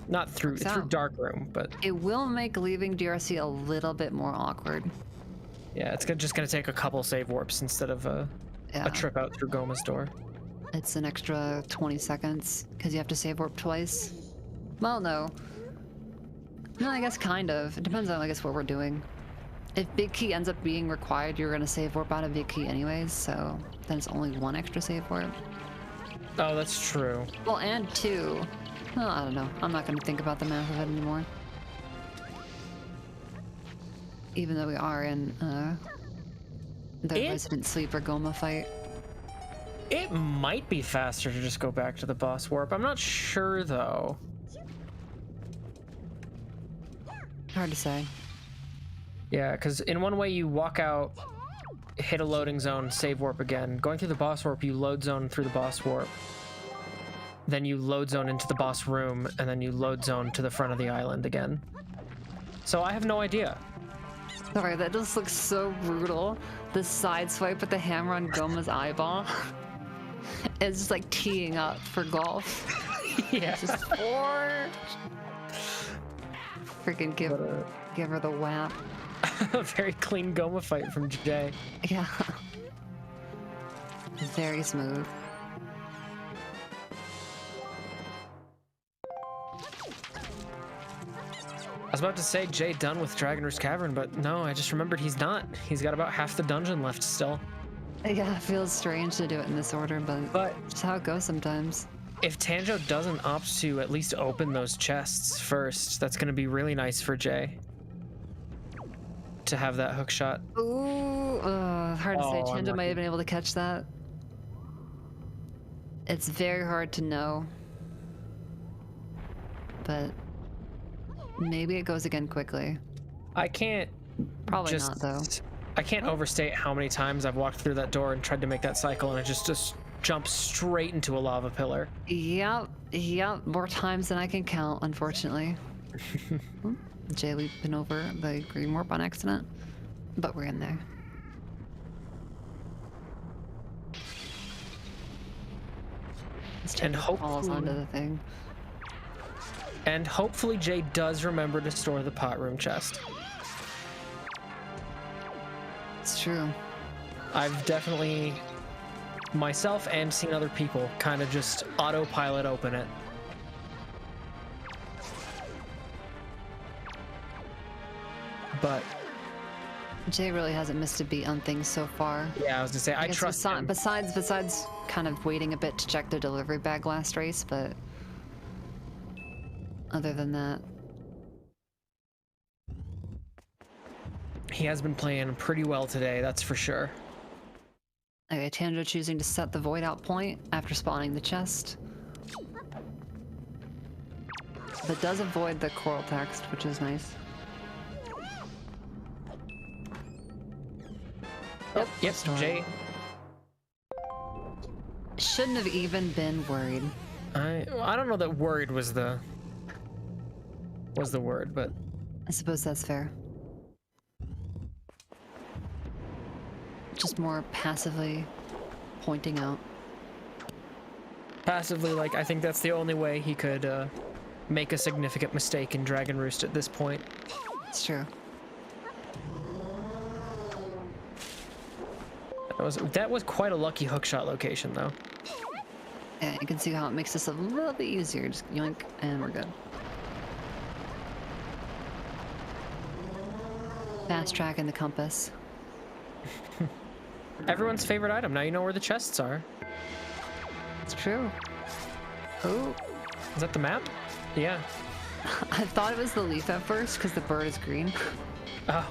Not through dark room, but it will make leaving DRC a little bit more awkward. Yeah, it's just gonna take a couple save warps instead of a trip out through Goma's door. It's an extra 20 seconds because you have to save warp twice. Well, no. No, I guess kind of. It depends on, I guess, what we're doing. If Big Key ends up being required, you're going to save warp out of Big Key anyways, so then it's only one extra save warp. Oh, that's true. Well, and two. Well, I don't know. I'm not going to think about the math of it anymore. Even though we are in the Resident Sleeper Goma fight. It might be faster to just go back to the boss warp. I'm not sure, though. Hard to say. Yeah, because in one way you walk out, hit a loading zone, save warp again. Going through the boss warp, you load zone through the boss warp. Then you load zone into the boss room, and then you load zone to the front of the island again. So I have no idea. Sorry, that just looks so brutal. The side swipe with the hammer on Goma's eyeball. It's just like teeing up for golf. Yeah. It's just freaking give her the whap. A very clean Goma fight from Jay. Yeah. Very smooth. I was about to say Jay done with Dragon Roost Cavern, but no, I just remembered he's not. He's got about half the dungeon left still. Yeah, it feels strange to do it in this order, but just how it goes sometimes. If Tanjo doesn't opt to at least open those chests first, that's going to be really nice for Jay. To have that hook shot. Ooh, hard to say. Tanjo might have been able to catch that. It's very hard to know. But maybe it goes again quickly. I can't... Probably not, though. I can't overstate how many times I've walked through that door and tried to make that cycle, and it just jumps straight into a lava pillar. Yep, more times than I can count, unfortunately. Jay leaping over the green warp on accident, but we're in there. And hopefully falls onto the thing. And hopefully Jay does remember to store the pot room chest. It's true. I've definitely, myself and seen other people, kind of just autopilot open it. But Jay really hasn't missed a beat on things so far. Yeah, I was gonna say I guess trust him. Besides kind of waiting a bit to check the delivery bag last race, but other than that, He has been playing pretty well today, that's for sure. okay, Tanjo choosing to set the void out point after spawning the chest, but does avoid the coral text, which is nice. Yep, Jay. Shouldn't have even been worried. I don't know that worried was the word, but I suppose that's fair. Just more passively pointing out. passively, like, I think that's the only way he could make a significant mistake in Dragon Roost at this point. It's true. That was quite a lucky hookshot location, though. Yeah, you can see how it makes this a little bit easier. Just yoink, and we're good. Fast track in the compass. Everyone's favorite item. Now you know where the chests are. It's true. Oh, Is that the map? Yeah. I thought it was the leaf at first because the bird is green. Oh.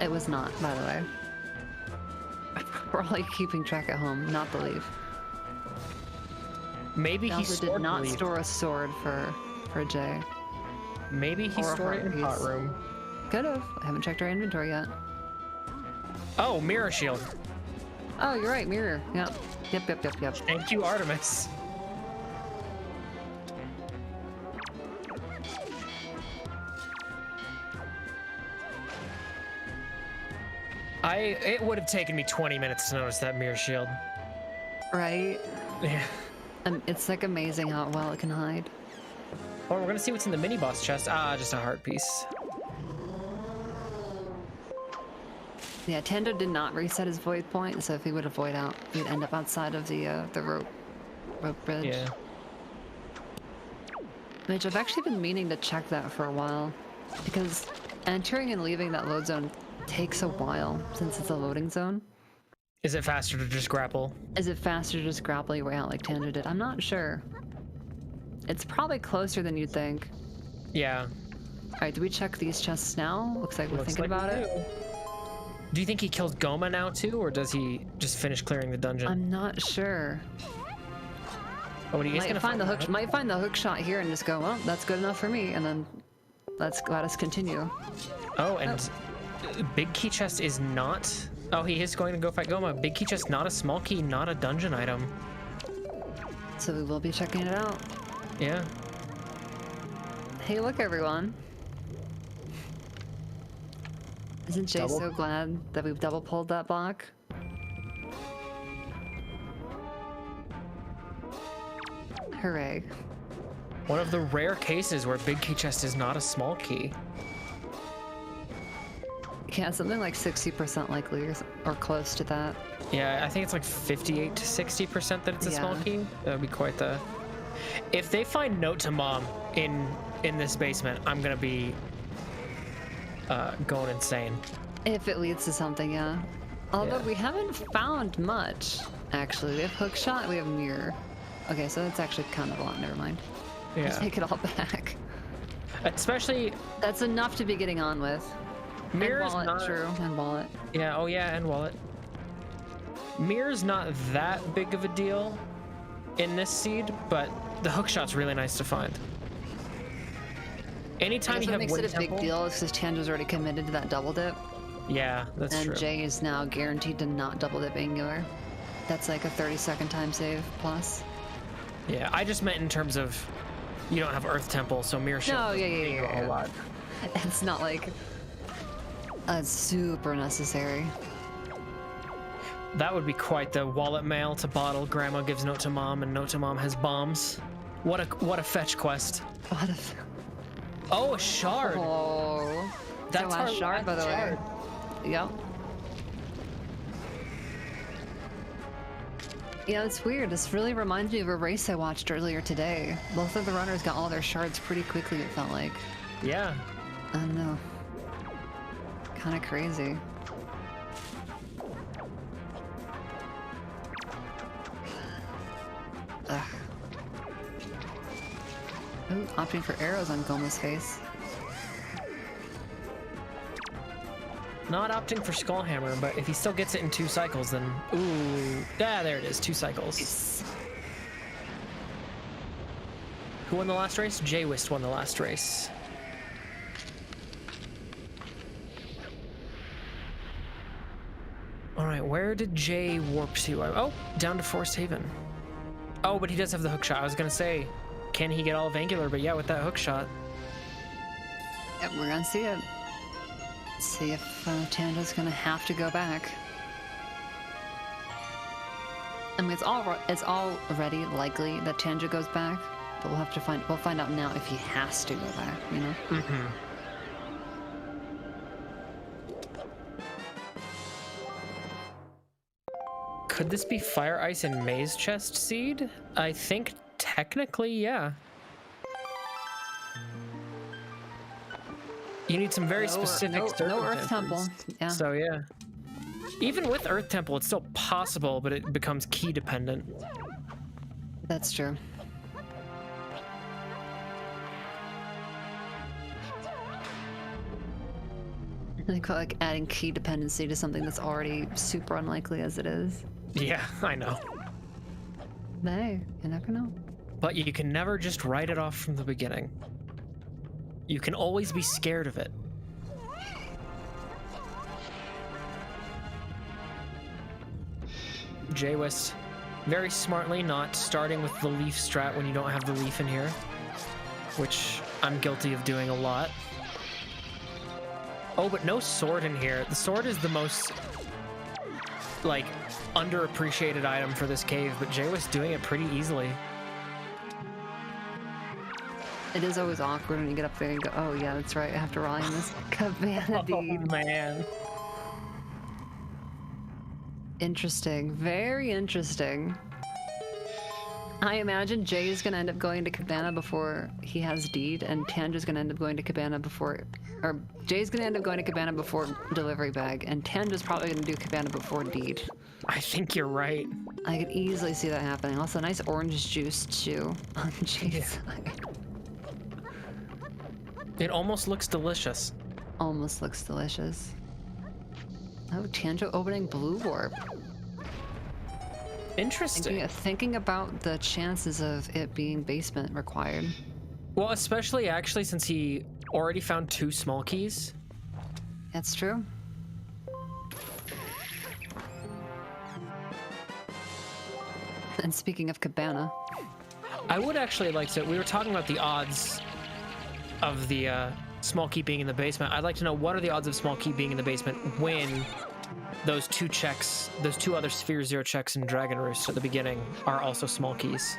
It was not, by the way. We're all like keeping track at home, not the leaf. Maybe he Also stored did not the leaf. store a sword for Jay. Maybe he or stored it in pot Harpies. room. Could have. I haven't checked our inventory yet. Oh, mirror shield. Oh, you're right, mirror. Yep. Yep. Thank you, Artemis. It would have taken me 20 minutes to notice that mirror shield. Right? Yeah. It's like amazing how well it can hide. Oh, we're gonna see what's in the mini boss chest. Ah, just a heart piece. Yeah, Tando did not reset his void point, so if he would have void out, he'd end up outside of the rope bridge. Yeah. Which I've actually been meaning to check that for a while, because entering and leaving that load zone takes a while since it's a loading zone. Is it faster to just grapple? Is it faster to just grapple your way out like Tando did? I'm not sure. It's probably closer than you'd think. Yeah. All right, do we check these chests now? Looks like we're Looks thinking like about we it. do. Do you think he kills Goma now too, or does he just finish clearing the dungeon? I'm not sure. Oh, he is Might gonna find the hook. that? Might find the hook shot here and just go, well, that's good enough for me, and then let us continue. Oh, and big key chest is not. Oh, he is going to go fight Goma. Big key chest, not a small key, not a dungeon item. So we will be checking it out. Yeah. Hey, look, everyone. Isn't Jay Double. so glad that we've double pulled that block? Hooray. One of the rare cases where big key chest is not a small key. Yeah, something like 60% likely or close to that. Yeah, I think it's like 58 to 60% that it's a small Yeah. key. That would be quite the... If they find Note to Mom in this basement, I'm gonna be going insane. If it leads to something, yeah. Although Yeah. we haven't found much, actually. We have hook shot, we have mirror. Okay, so that's actually kind of a lot. Never mind. I Yeah. take it all back. Especially That's enough to be getting on with. Mirror's and wallet, not... true, and wallet. Yeah, oh yeah, and wallet. Mirror's not that big of a deal in this seed, but the hookshot's really nice to find. Anytime I guess you what have makes Wind it a big Temple- deal is because Tanjo's already committed to that double dip, Yeah, that's and true. Jay is now guaranteed to not double dip Angular. That's like a 30-second time save plus. Yeah, I just meant in terms of you don't have Earth Temple, so Mirror Shield No, doesn't yeah, do a whole lot. It's not like super necessary. That would be quite the wallet mail to bottle. Grandma gives Note to Mom, and Note to Mom has bombs. What a fetch quest. What if? Oh, a shard. Oh, That's our our shard, by the way. shard. Yep. Yeah, it's weird. This really reminds me of a race I watched earlier today. Both of the runners got all their shards pretty quickly, it felt like. Yeah. I don't know. Kind of crazy. Ooh, opting for arrows on Goma's face. Not opting for Skullhammer, but if he still gets it in 2 cycles, then ooh, there it is, 2 cycles. Nice. Who won the last race? jwiste won the last race. All right, where did Jay warp to? Oh, down to Forest Haven. Oh, but he does have the hook shot. I was gonna say, can he get all of Angular? But yeah, with that hook shot. Yep, we're gonna see it. See if Tanjo's gonna have to go back. I mean, it's already likely that Tanjo goes back, but we'll find out now if he has to go back, you know? Mm-hmm. Could this be Fire, Ice, and Maze Chest Seed? I think technically, yeah. You need some very specific no Earth Temple. Yeah. So yeah. Even with Earth Temple, it's still possible, but it becomes key dependent. That's true. Like adding key dependency to something that's already super unlikely as it is. Yeah, I know. Hey, you never know. But you can never just write it off from the beginning. You can always be scared of it. jwiste very smartly not starting with the leaf strat when you don't have the leaf in here, which I'm guilty of doing a lot. Oh, but no sword in here. The sword is the most, like, underappreciated item for this cave, but jwiste doing it pretty easily. It is always awkward when you get up there and go, oh yeah, that's right, I have to rely on this cabana deed. Oh, man. Interesting. Very interesting. I imagine Jay is going to end up going to Cabana before he has Deed, and Tanjo's going to end up going to Cabana before... Or Jay's going to end up going to Cabana before Delivery Bag, and Tanjo's probably going to do Cabana before Deed. I think you're right. I could easily see that happening. Also, nice orange juice, too, on Jay's side. It almost looks delicious. Almost looks delicious. Oh, Tanjo opening Blue Warp. Interesting. Thinking about the chances of it being basement required. Well, especially actually since he already found 2 small keys. That's true. And speaking of Cabana, I would actually like to... We were talking about the odds of the small key being in the basement. I'd like to know, what are the odds of small key being in the basement when those 2 checks, those 2 other Sphere 0 checks in Dragon Roost at the beginning are also small keys?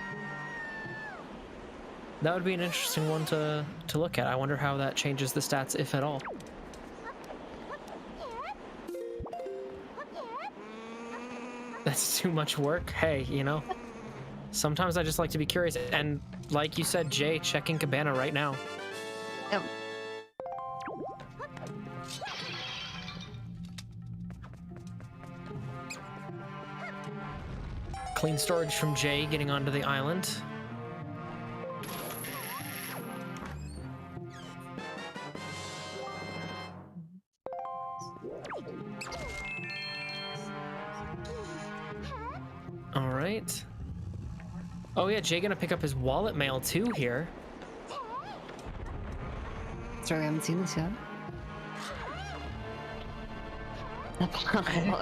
That would be an interesting one to look at. I wonder how that changes the stats, if at all. That's too much work. Hey, you know, sometimes I just like to be curious. And like you said, Jay, checking Cabana right now. yep. Clean storage from Jay getting onto the island. All right. Oh yeah, Jay gonna pick up his wallet mail too here. Sorry, I haven't seen this yet.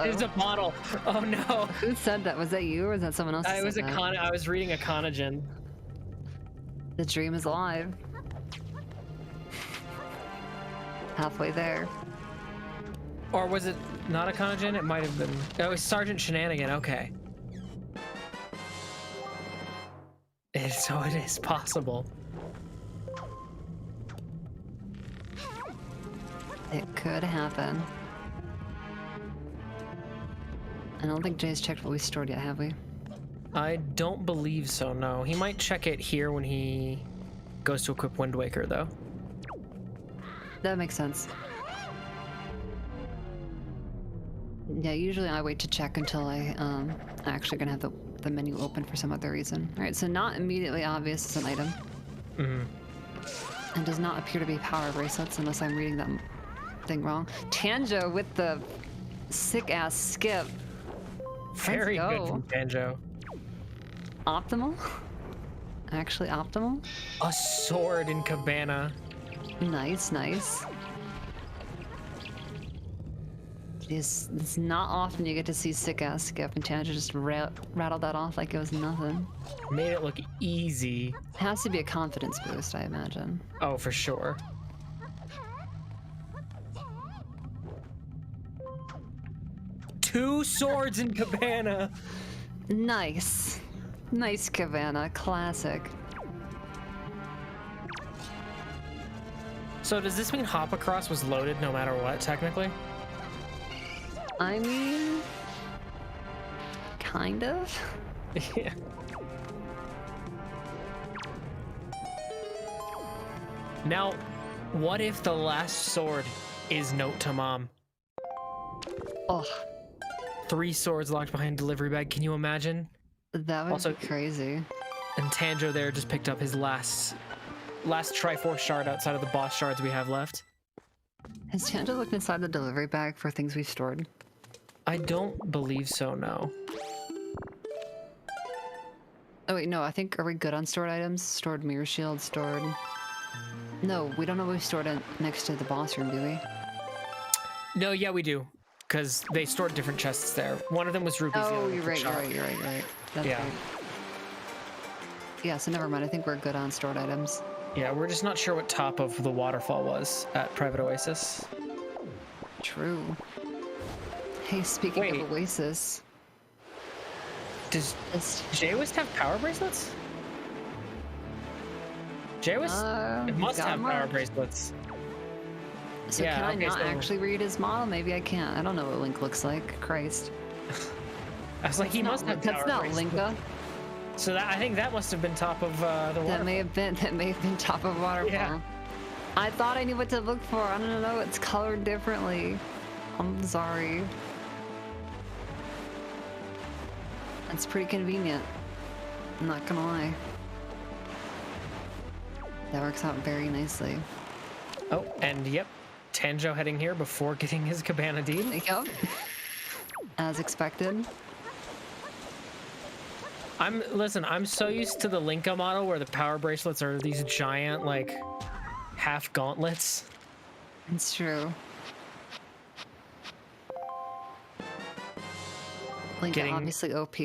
There's a bottle. Oh no. Who said that? Was that you or was that someone else? I was I was reading a Conagen. The dream is alive. Halfway there. Or was it not a Conagen? It might have been. Oh, it was Sergeant Shenanigan. Okay. So it is possible. It could happen. I don't think Jay's checked what we stored yet, have we? I don't believe so, no. He might check it here when he goes to equip Wind Waker, though. That makes sense. Yeah, usually I wait to check until I'm actually gonna have the menu open for some other reason. Alright, so not immediately obvious as an item. Mm-hmm. And does not appear to be power bracelets unless I'm reading that thing wrong. Tanjo with the sick-ass skip. Very good from Tanjo. Optimal? Actually optimal? A sword in Cabana. Nice, nice. It's not often you get to see sick-ass skip, and Tanjo just rattled that off like it was nothing. Made it look easy. It has to be a confidence boost, I imagine. Oh, for sure. Two swords in Cabana. Nice. Nice Cabana, classic. So does this mean Hop Across was loaded no matter what, technically? I mean, kind of. Yeah. Now, what if the last sword is Note to Mom? Oh, 3 swords locked behind delivery bag. Can you imagine? that would Also- be crazy. And Tanjo there just picked up his last Triforce shard outside of the boss shards we have left. Has Tanjo looked inside the delivery bag for things we've stored? I don't believe so, no. Oh wait, no, I think, are we good on stored items? Stored mirror shield, stored... No, we don't know what we stored it next to the boss room, do we? No, yeah, we do. Because they stored different chests there. One of them was rupees. the Oh, other you're was right, shop. you're right. That's Yeah. right. Yeah, so never mind, I think we're good on stored items. Yeah, we're just not sure what top of the waterfall was at Private Oasis. True. Hey, speaking Wait. of Oasis... Does It's... jwiste have power bracelets? jwiste? It must have power bracelets. So Yeah, can I okay, not so- actually read his model? Maybe I can't. I don't know what Link looks like. Christ. I was like, he That's must not, have that's power not bracelets. Linka. So that, I think that must have been top of the water. That may have been top of waterfall. Yeah. I thought I knew what to look for. I don't know. It's colored differently. I'm sorry. That's pretty convenient. I'm not gonna lie. That works out very nicely. Oh, and yep, Tanjo heading here before getting his Cabana deed. Yep. As expected. Listen, I'm so used to the Linka model where the power bracelets are these giant, like, half gauntlets. It's true. Link Getting- obviously OP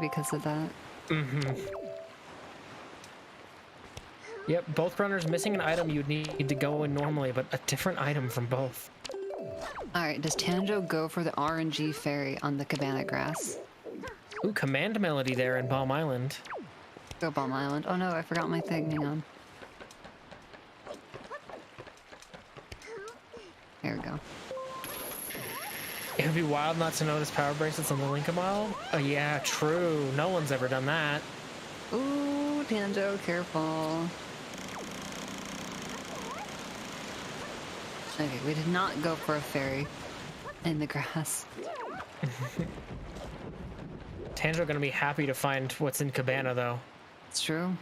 because of that. Yep, both runners missing an item you'd need to go in normally, but a different item from both. Alright, does Tanjo go for the RNG fairy on the Cabana grass? Ooh, command melody there in Bomb Island. Go Bomb Island. Oh no, I forgot my thing. Hang on. There we go. It would be wild not to notice power bracelets on the Linka model. Oh yeah, true. No one's ever done that. Ooh, Tanjo, careful. Okay, we did not go for a fairy in the grass. Tanjo gonna be happy to find what's in Cabana though. It's true.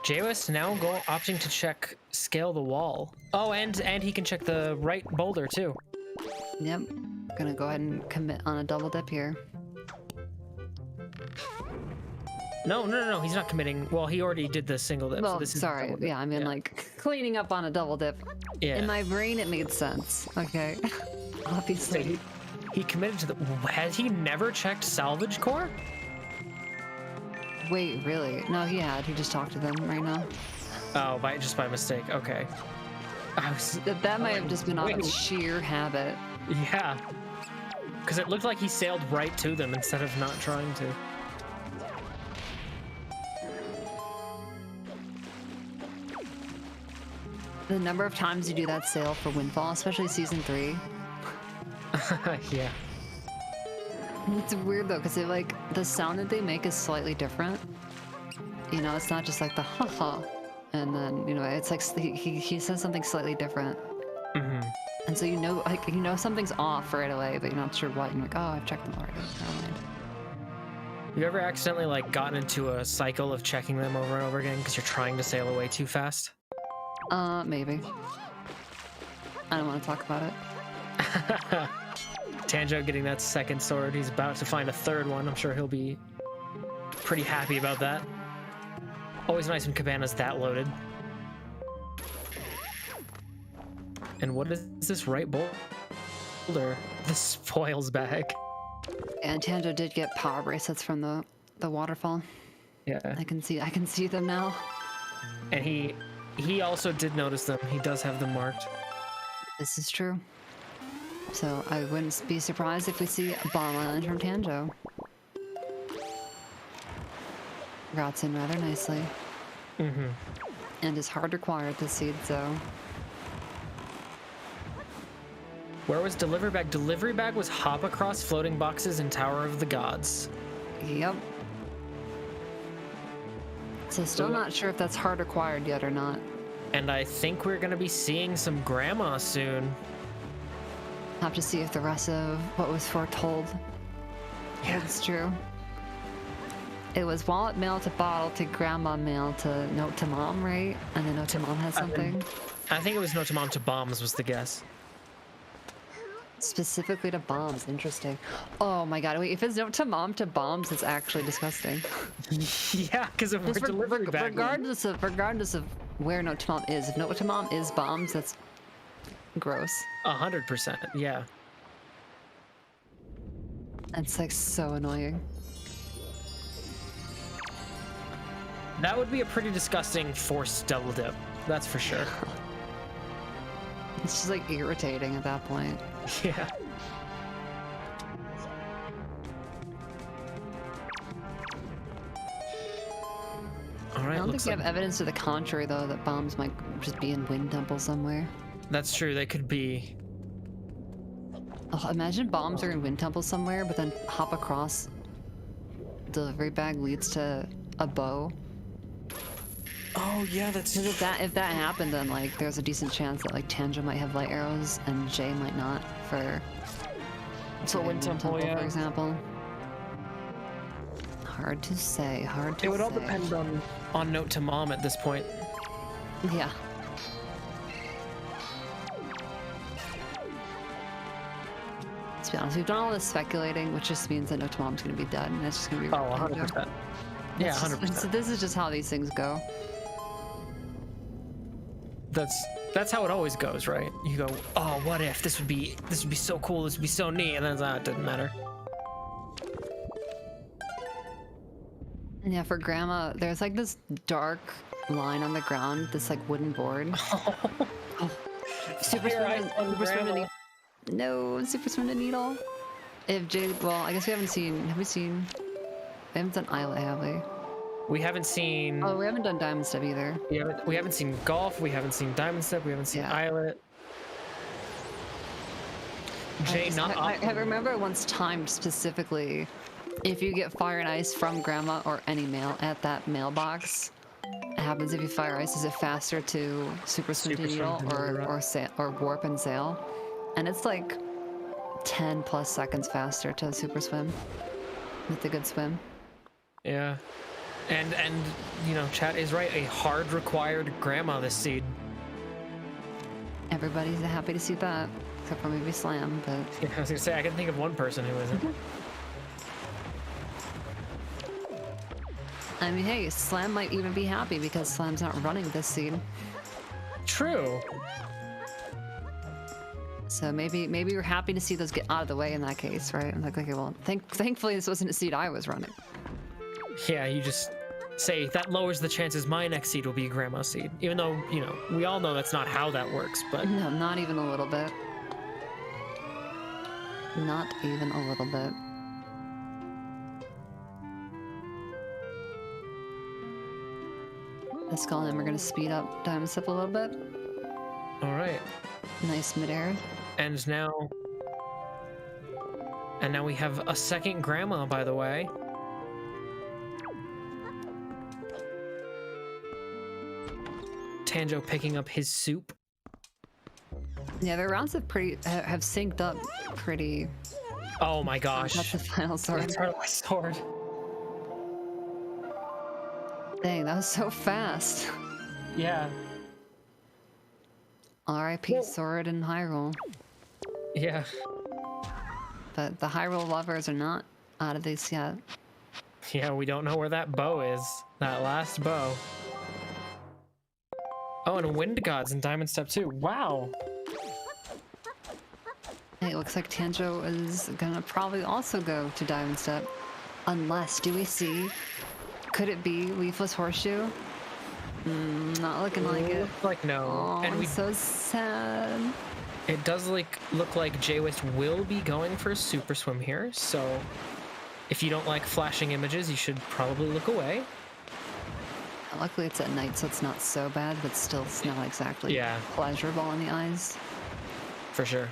jwiste now opting to check scale the wall. Oh, and he can check the right boulder too. Yep. Gonna go ahead and commit on a double dip here. No, he's not committing. Well, he already did the single dip. Well, so this is sorry. double dip. Yeah, I mean, like, cleaning up on a double dip. Yeah. In my brain, it made sense. Okay. Obviously. He committed to the. Has he never checked salvage core? Wait, really? No, he had. He just talked to them right now. Oh, just by mistake. Okay. That might have just been out of wait. sheer habit. Yeah. Because it looked like he sailed right to them instead of not trying to. The number of times you do that sail for Windfall, especially season 3. Yeah. It's weird though, because the sound that they make is slightly different. You know, it's not just like the haha, and then, you know, it's like he says something slightly different. And so you know something's off right away, but you're not sure what. And you're like, oh, I've checked them already. Never mind. You ever accidentally gotten into a cycle of checking them over and over again because you're trying to sail away too fast? Maybe. I don't want to talk about it. Tanjo getting that second sword. He's about to find a third one. I'm sure he'll be pretty happy about that. Always nice when Cabana's that loaded. And what is this right boulder? The spoils bag. And Tanjo did get power bracelets from the waterfall. Yeah. I can see them now. And he also did notice them. He does have them marked. This is true. So I wouldn't be surprised if we see a Bomb Island from Tanjo. Routes in rather nicely. Mm-hmm. And is hard required this seed, so. Where was delivery bag? Delivery bag was hop across floating boxes in Tower of the Gods. Yep. So still not sure if that's hard required yet or not. And I think we're gonna be seeing some grandma soon. Have to see if the rest of what was foretold holds true. It was wallet mail to bottle to grandma mail to note to mom, right? And then note to mom has something. I think it was note to mom to bombs was the guess. Specifically to bombs, interesting. Oh my god, wait, if it's note to mom to bombs, it's actually disgusting. Yeah, because of where Just delivery bag regardless of where note to mom is. If note to mom is bombs, that's gross. 100%, yeah. That's like so annoying. That would be a pretty disgusting forced double dip. That's for sure. It's just like irritating at that point. Yeah. All right. I don't think we have evidence to the contrary, though, that bombs might just be in Wind Temple somewhere. That's true. They could be. Oh, imagine bombs are in Wind Temple somewhere, but then hop across. Delivery bag leads to a bow. Oh yeah, that's. Because if that happened, then like there's a decent chance that like Tanjo might have light arrows and Jay might not for Wind Temple, yeah. for example. Hard to say. Hard to say. It would all depend on note to mom at this point. Yeah. To be honest, we've done all this speculating, which just means that note to mom's gonna be dead, and it's just gonna be. Oh, 100%. Yeah, 100%. So this is just how these things go. That's how it always goes, right? You go, oh, what if this would be so cool, this would be so neat, and then it doesn't matter. And yeah, for grandma, there's like this dark line on the ground, this like wooden board. Oh. Super swim to needle. No, super swim to needle. If Jay, well, I guess we haven't done Islet, have we? We haven't seen. Oh, we haven't done Diamond Step either. We haven't seen golf. We haven't seen Diamond Step. We haven't seen Islet. Jay, I remember once timed specifically. If you get fire and ice from grandma or any mail at that mailbox, it happens if you fire ice. Is it faster to super swim to needle or warp and sail? And it's like 10 plus seconds faster to super swim with the good swim. Yeah. And you know, chat is right. A hard required grandma this seed. Everybody's happy to see that, except for maybe Slam. But yeah, I was gonna say I can think of one person who isn't. I mean, hey, Slam might even be happy because Slam's not running this seed. True. So maybe we're happy to see those get out of the way in that case, right? I'm like, okay, well, thankfully this wasn't a seed I was running. Yeah, you just say that lowers the chances my next seed will be a grandma seed. Even though, you know, we all know that's not how that works, but... No, not even a little bit. Not even a little bit. The Skull and we're gonna speed up Diamond Step a little bit. Alright. Nice midair. And now we have a second grandma, by the way. Tanjo picking up his soup. Yeah, their rounds have synced up pretty. Oh my gosh. That's the final sword. That's my sword. Dang, that was so fast. Yeah. R.I.P. Sword and Hyrule. Yeah. But the Hyrule lovers are not out of this yet. Yeah, we don't know where that bow is. That last bow. Oh, and Wind Gods in Diamond Step 2. Wow. Hey, it looks like Tanjo is gonna probably also go to Diamond Step. Unless, do we see? Could it be Leafless Horseshoe? Not looking like it. Looks like no. Oh, And I'm so sad. it does look like jwiste will be going for a Super Swim here, so if you don't like flashing images, you should probably look away. Luckily it's at night, so it's not so bad, but still it's not exactly pleasurable in the eyes. For sure.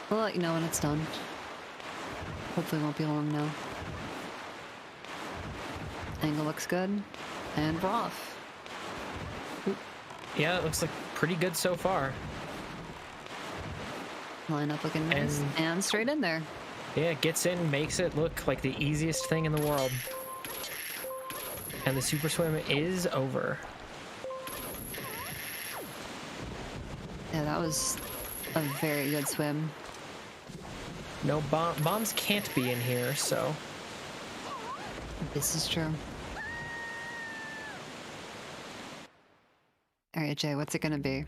We'll let you know when it's done. Hopefully it won't be long now. Angle looks good. And we're off. Yeah, it looks like pretty good so far. Line up looking nice. And straight in there. Yeah, gets in, makes it look like the easiest thing in the world. And the Super Swim is over. Yeah, that was a very good swim. No bombs can't be in here, so. This is true. Alright, Jay, what's it gonna be?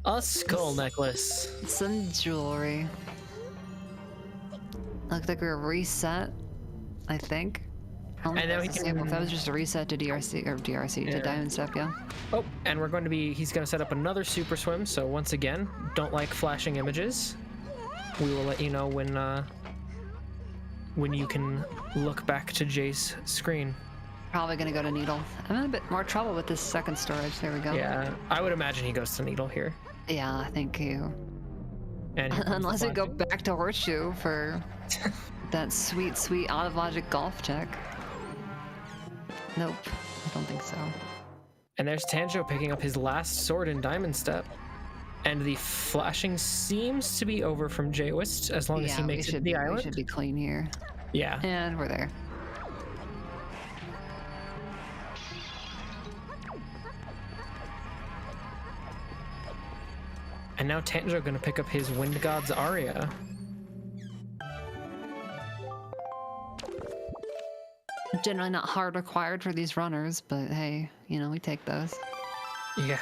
A skull necklace. Some jewelry. Looks like we're reset, I think. And then we can... If that was just a reset to DRC, or DRC to Diamond Step, yeah. Oh, and we're going to be... He's going to set up another Super Swim, so once again, don't like flashing images. We will let you know when you can look back to Jay's screen. Probably gonna go to Needle. I'm in a bit more trouble with this second storage. There we go. Yeah, I would imagine he goes to Needle here. Yeah, thank you. And unless we go back to Horseshoe for that sweet, sweet out of logic golf check. Nope, I don't think so. And there's Tanjo picking up his last sword in Diamond Step. And the flashing seems to be over from jwiste as long as he makes it to the island. We should be clean here. Yeah. And we're there. And now Tanjo gonna pick up his Wind God's Aria. Generally not hard required for these runners, but hey, you know, we take those. Yeah.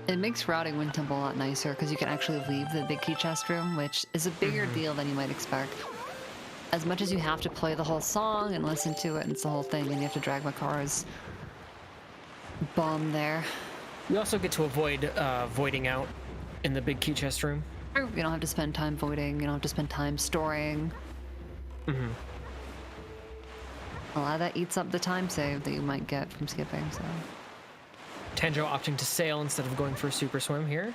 It makes routing Wind Temple a lot nicer because you can actually leave the big key chest room, which is a bigger deal than you might expect. As much as you have to play the whole song and listen to it, and it's the whole thing, and you have to drag Makar's bomb there. You also get to avoid voiding out in the big key chest room. You don't have to spend time voiding, you don't have to spend time storing. A lot of that eats up the time save that you might get from skipping, so. Tanjo opting to sail instead of going for a Super Swim here.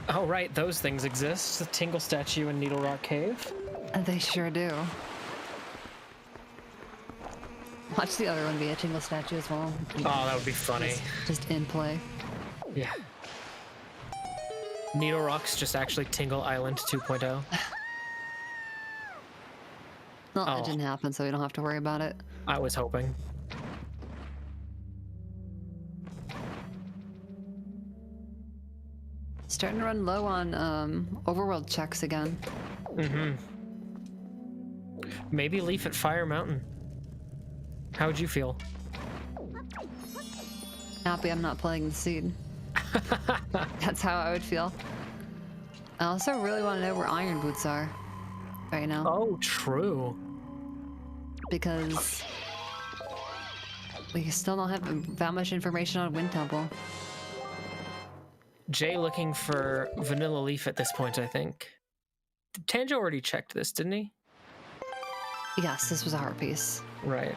Oh right, those things exist. The Tingle Statue and Needle Rock Cave. They sure do. Watch the other one be a Tingle Statue as well. Oh, that would be funny. Just in play. Yeah. Needle Rock's just actually Tingle Island 2.0. No, it didn't happen, so we don't have to worry about it. I was hoping. Starting to run low on overworld checks again. Maybe Leaf at Fire Mountain. How would you feel? Happy I'm not playing the seed. That's how I would feel. I also really want to know where Iron Boots are right now. Oh, true. Because we still don't have that much information on Wind Temple. Jay looking for Vanilla Leaf at this point, I think. Tanjo already checked this, didn't he? Yes, this was a heart piece. Right.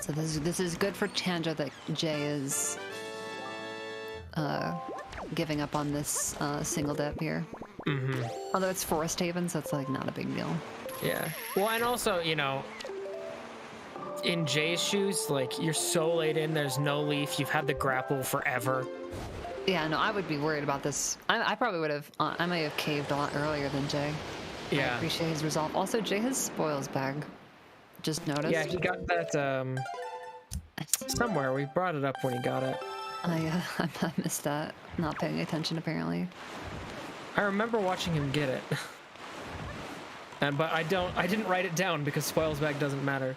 So this is good for Tanjo that Jay is giving up on this single dip here. Although it's Forest Haven, so it's like not a big deal. Yeah. Well, and also, you know, in Jay's shoes, like, you're so late in, there's no Leaf, you've had the grapple forever. Yeah, no, I would be worried about this. I probably would have, I may have caved a lot earlier than Jay. Yeah. I appreciate his resolve. Also, Jay has spoils bag. Just noticed. Yeah, he got that, Somewhere. We brought it up when he got it. I missed that. Not paying attention, apparently. I remember watching him get it. But I didn't write it down because spoils bag doesn't matter.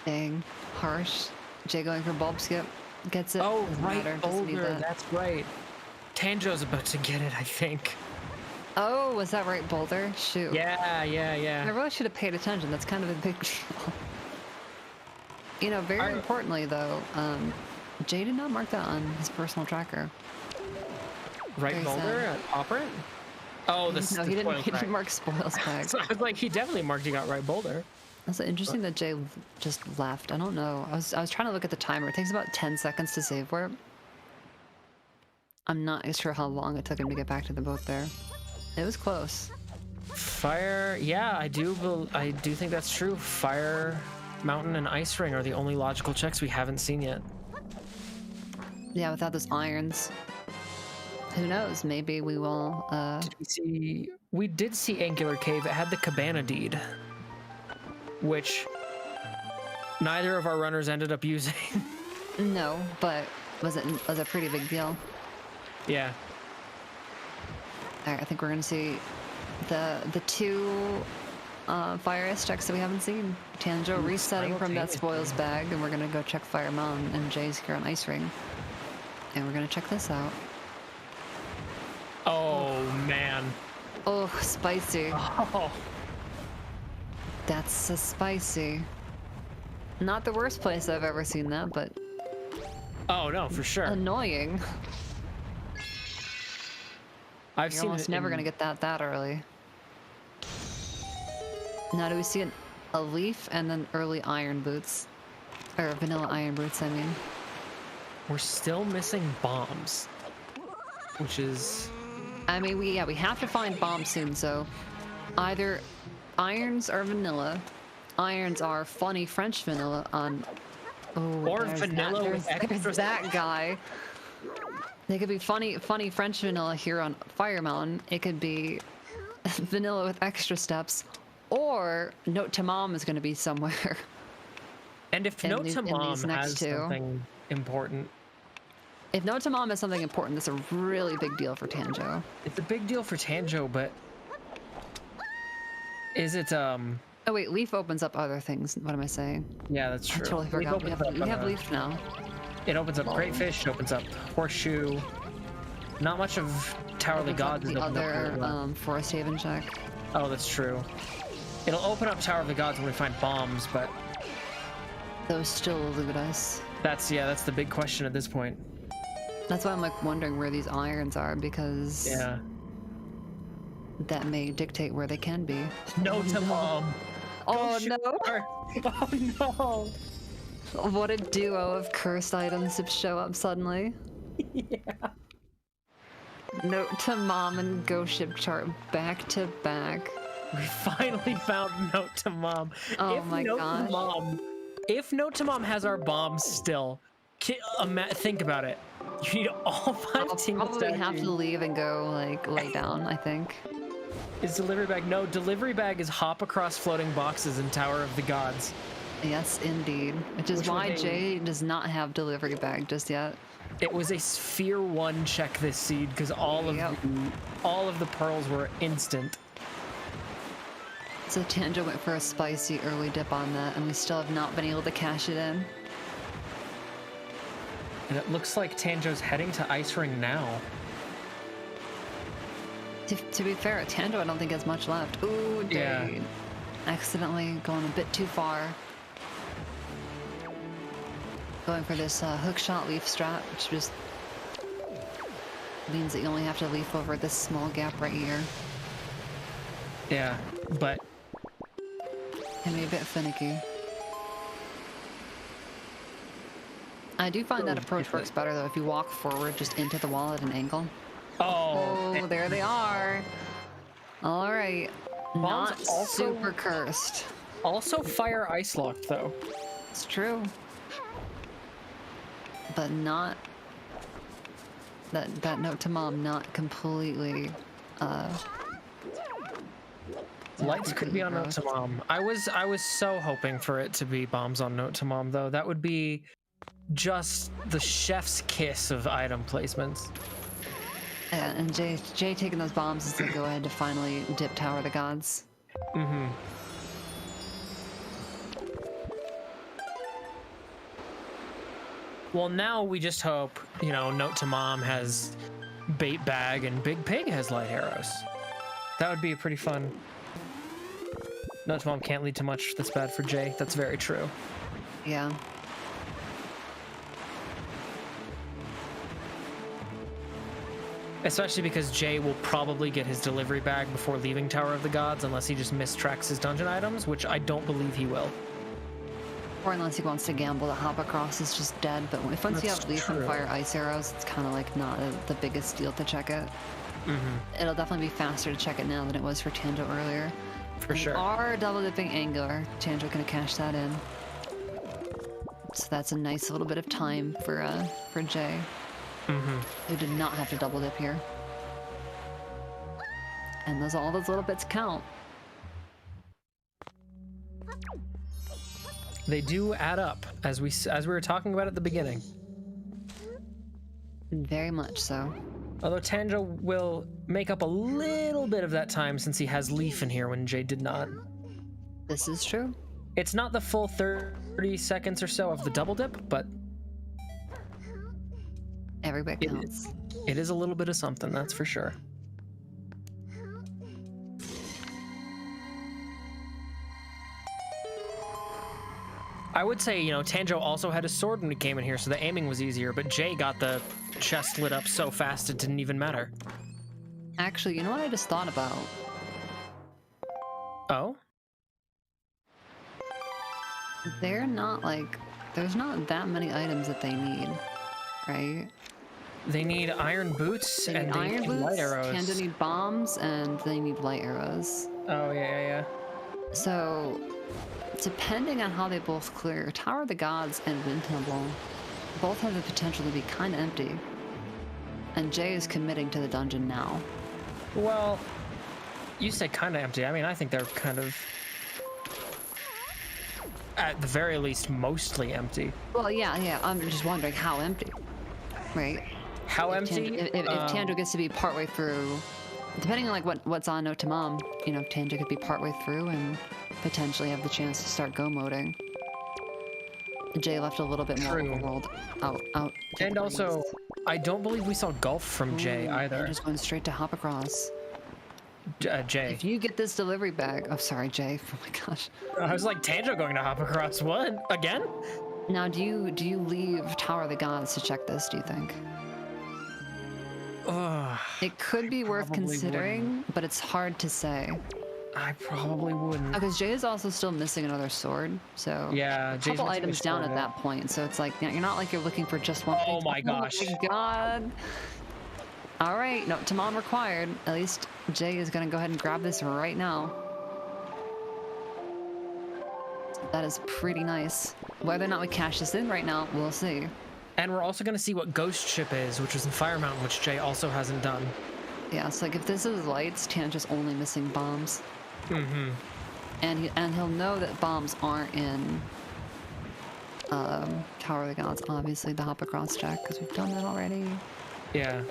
Dang. Harsh. Jay going for bulb skip. Gets it. Oh, Doesn't right, matter, doesn't need boulder. that. That's right. Tanjo's about to get it, I think. Oh, was that right, boulder? Shoot. Yeah. I really should have paid attention. That's kind of a big deal. You know, very importantly, though, Jay did not mark that on his personal tracker. Right Very boulder sad. at operant? Oh, No, he didn't. He bag. didn't mark spoils bag. So I was like, he definitely marked he got right boulder. That's interesting that Jay just left. I don't know. I was trying to look at the timer. It takes about 10 seconds to save warp. I'm not sure how long it took him to get back to the boat there. It was close. Fire, yeah, I do think that's true. Fire, mountain, and ice ring are the only logical checks we haven't seen yet. Yeah, without those irons. Who knows? Maybe we will. We did see Angular Cave. It had the Cabana deed, which neither of our runners ended up using. No, but was a pretty big deal. Yeah. All right, I think we're gonna see the two fire ice checks that we haven't seen. Tanjo resetting from that spoils bag, and we're gonna go check Fire Mountain, and Jay's here on Ice Ring, and we're gonna check this out. Oh man. Oh, spicy. Oh. That's so spicy. Not the worst place I've ever seen that, but Oh no, for sure. annoying. I've You're seen almost it never in- gonna get that early. Now do we see a leaf and then early iron boots? Or vanilla iron boots, I mean. We're still missing bombs, which is I mean, we have to find bombs soon, so either irons are vanilla. Irons are funny French vanilla on... Oh, Or there's vanilla that, with there's extra that guy. They could be funny French vanilla here on Fire Mountain. It could be vanilla with extra steps. Or Note to Mom is going to be somewhere. And if in Note these- to in Mom these next has two. something important, If Note to Mom is something important, that's a really big deal for Tanjo. it's a big deal for Tanjo, but is it Oh wait, Leaf opens up other things. What am I saying? yeah, that's I true. totally forgot. We have Leaf now. It opens up Great Fish, it opens up Horseshoe. Not much of Tower of the Opens up Gods is the opened up other here, but- Forest Haven check. Oh, that's true. It'll open up Tower of the Gods when we find bombs, but Those still elude us. that's the big question at this point. That's why I'm like wondering where these irons are, because Yeah. that may dictate where they can be. Note to Mom. Oh shoot. no! Oh no. What a duo of cursed items to show up suddenly. Yeah. Note to Mom and Ghost Ship chart back to back. We finally found Note to Mom. Oh my gosh. If Note to Mom has our bombs still, think about it. You need all 5 I'll tingle probably have to statues. leave and go like lay down, I think. Is delivery bag? No, delivery bag is hop across floating boxes in Tower of the Gods. Yes, indeed. Which is Which why would be- Jay does not have delivery bag just yet. It was a Sphere 1 check this seed because all of the pearls were instant. So Tanjo went for a spicy early dip on that, and we still have not been able to cash it in. And it looks like Tanjo's heading to Ice Ring now. To be fair, Tanjo I don't think has much left. Ooh, Yeah. dang. Accidentally going a bit too far. Going for this hook shot leaf strat, which just means that you only have to leaf over this small gap right here. Yeah, but Can be a bit finicky. I do find that approach works better though if you walk forward just into the wall at an angle. Oh, there they are. All right. Bombs Not also- super cursed. Also fire ice locked though. It's true. But not that Note to Mom not completely Lights could be on Note to Mom. I was so hoping for it to be bombs on Note to Mom, though. That would be just the chef's kiss of item placements. Yeah, and Jay taking those bombs is the go ahead to finally dip Tower of the Gods. Mm-hmm. Well, now we just hope, you know, Note to Mom has Bait Bag and Big Pig has light arrows. That would be a pretty fun. Note to Mom can't lead to much that's bad for Jay. That's very true. Yeah. Especially because Jay will probably get his delivery bag before leaving Tower of the Gods, unless he just mistracks his dungeon items, which I don't believe he will. Or unless he wants to gamble, the hop across is just dead. But once you have Leaf and Fire Ice Arrows, it's kind of like not the biggest deal to check it. Mm-hmm. It'll definitely be faster to check it now than it was for Tanjo earlier. For sure. Our double dipping Angler. Tanjo gonna cash that in. So that's a nice little bit of time for Jay. Mm-hmm. Who did not have to double dip here. And all those little bits count. They do add up, as we were talking about at the beginning. Very much so. Although Tanjo will make up a little bit of that time since he has Leaf in here when Jay did not. This is true. It's not the full 30 seconds or so of the double dip, but every bit counts. It is a little bit of something, that's for sure. I would say, you know, Tanjo also had a sword when he came in here, so the aiming was easier, but Jay got the chest lit up so fast it didn't even matter. Actually, you know what I just thought about? Oh? They're not like... There's not that many items that they need, right? They need iron boots They and need they iron need boots, light arrows. Tanjo need bombs, and they need light arrows. Oh, yeah. So, depending on how they both clear, Tower of the Gods and Wind Temple both have the potential to be kind of empty. And Jay is committing to the dungeon now. Well, you say kind of empty. I mean, I think they're kind of, at the very least, mostly empty. Well, yeah. I'm just wondering how empty, right? How empty? If Tanjo gets to be partway through, depending on like what's on Note to Mom, you know, Tanjo could be partway through and potentially have the chance to start go moding. Jay left a little bit more overworld out. And also, I don't believe we saw golf from Jay either. They're just going straight to hop across. Jay. If you get this delivery bag, oh sorry, Jay. Oh my gosh. I was like, Tanjo going to hop across. What? Again? Now, do you leave Tower of the Gods to check this? Do you think? It could be worth considering, but it's hard to say. I probably wouldn't. Because Jay is also still missing another sword, so yeah, a couple items down at that point. So it's like you're not like you're looking for just one. Oh my gosh! Oh my god! All right, Note to Mom required. At least Jay is gonna go ahead and grab this right now. That is pretty nice. Whether or not we cash this in right now, we'll see. And we're also gonna see what Ghost Ship is, which was in Fire Mountain, which Jay also hasn't done. Yeah, so like if this is lights, Tanjo's only missing bombs. Mm-hmm. And he'll know that bombs aren't in Tower of the Gods. Obviously, the hop across check because we've done that already. Yeah.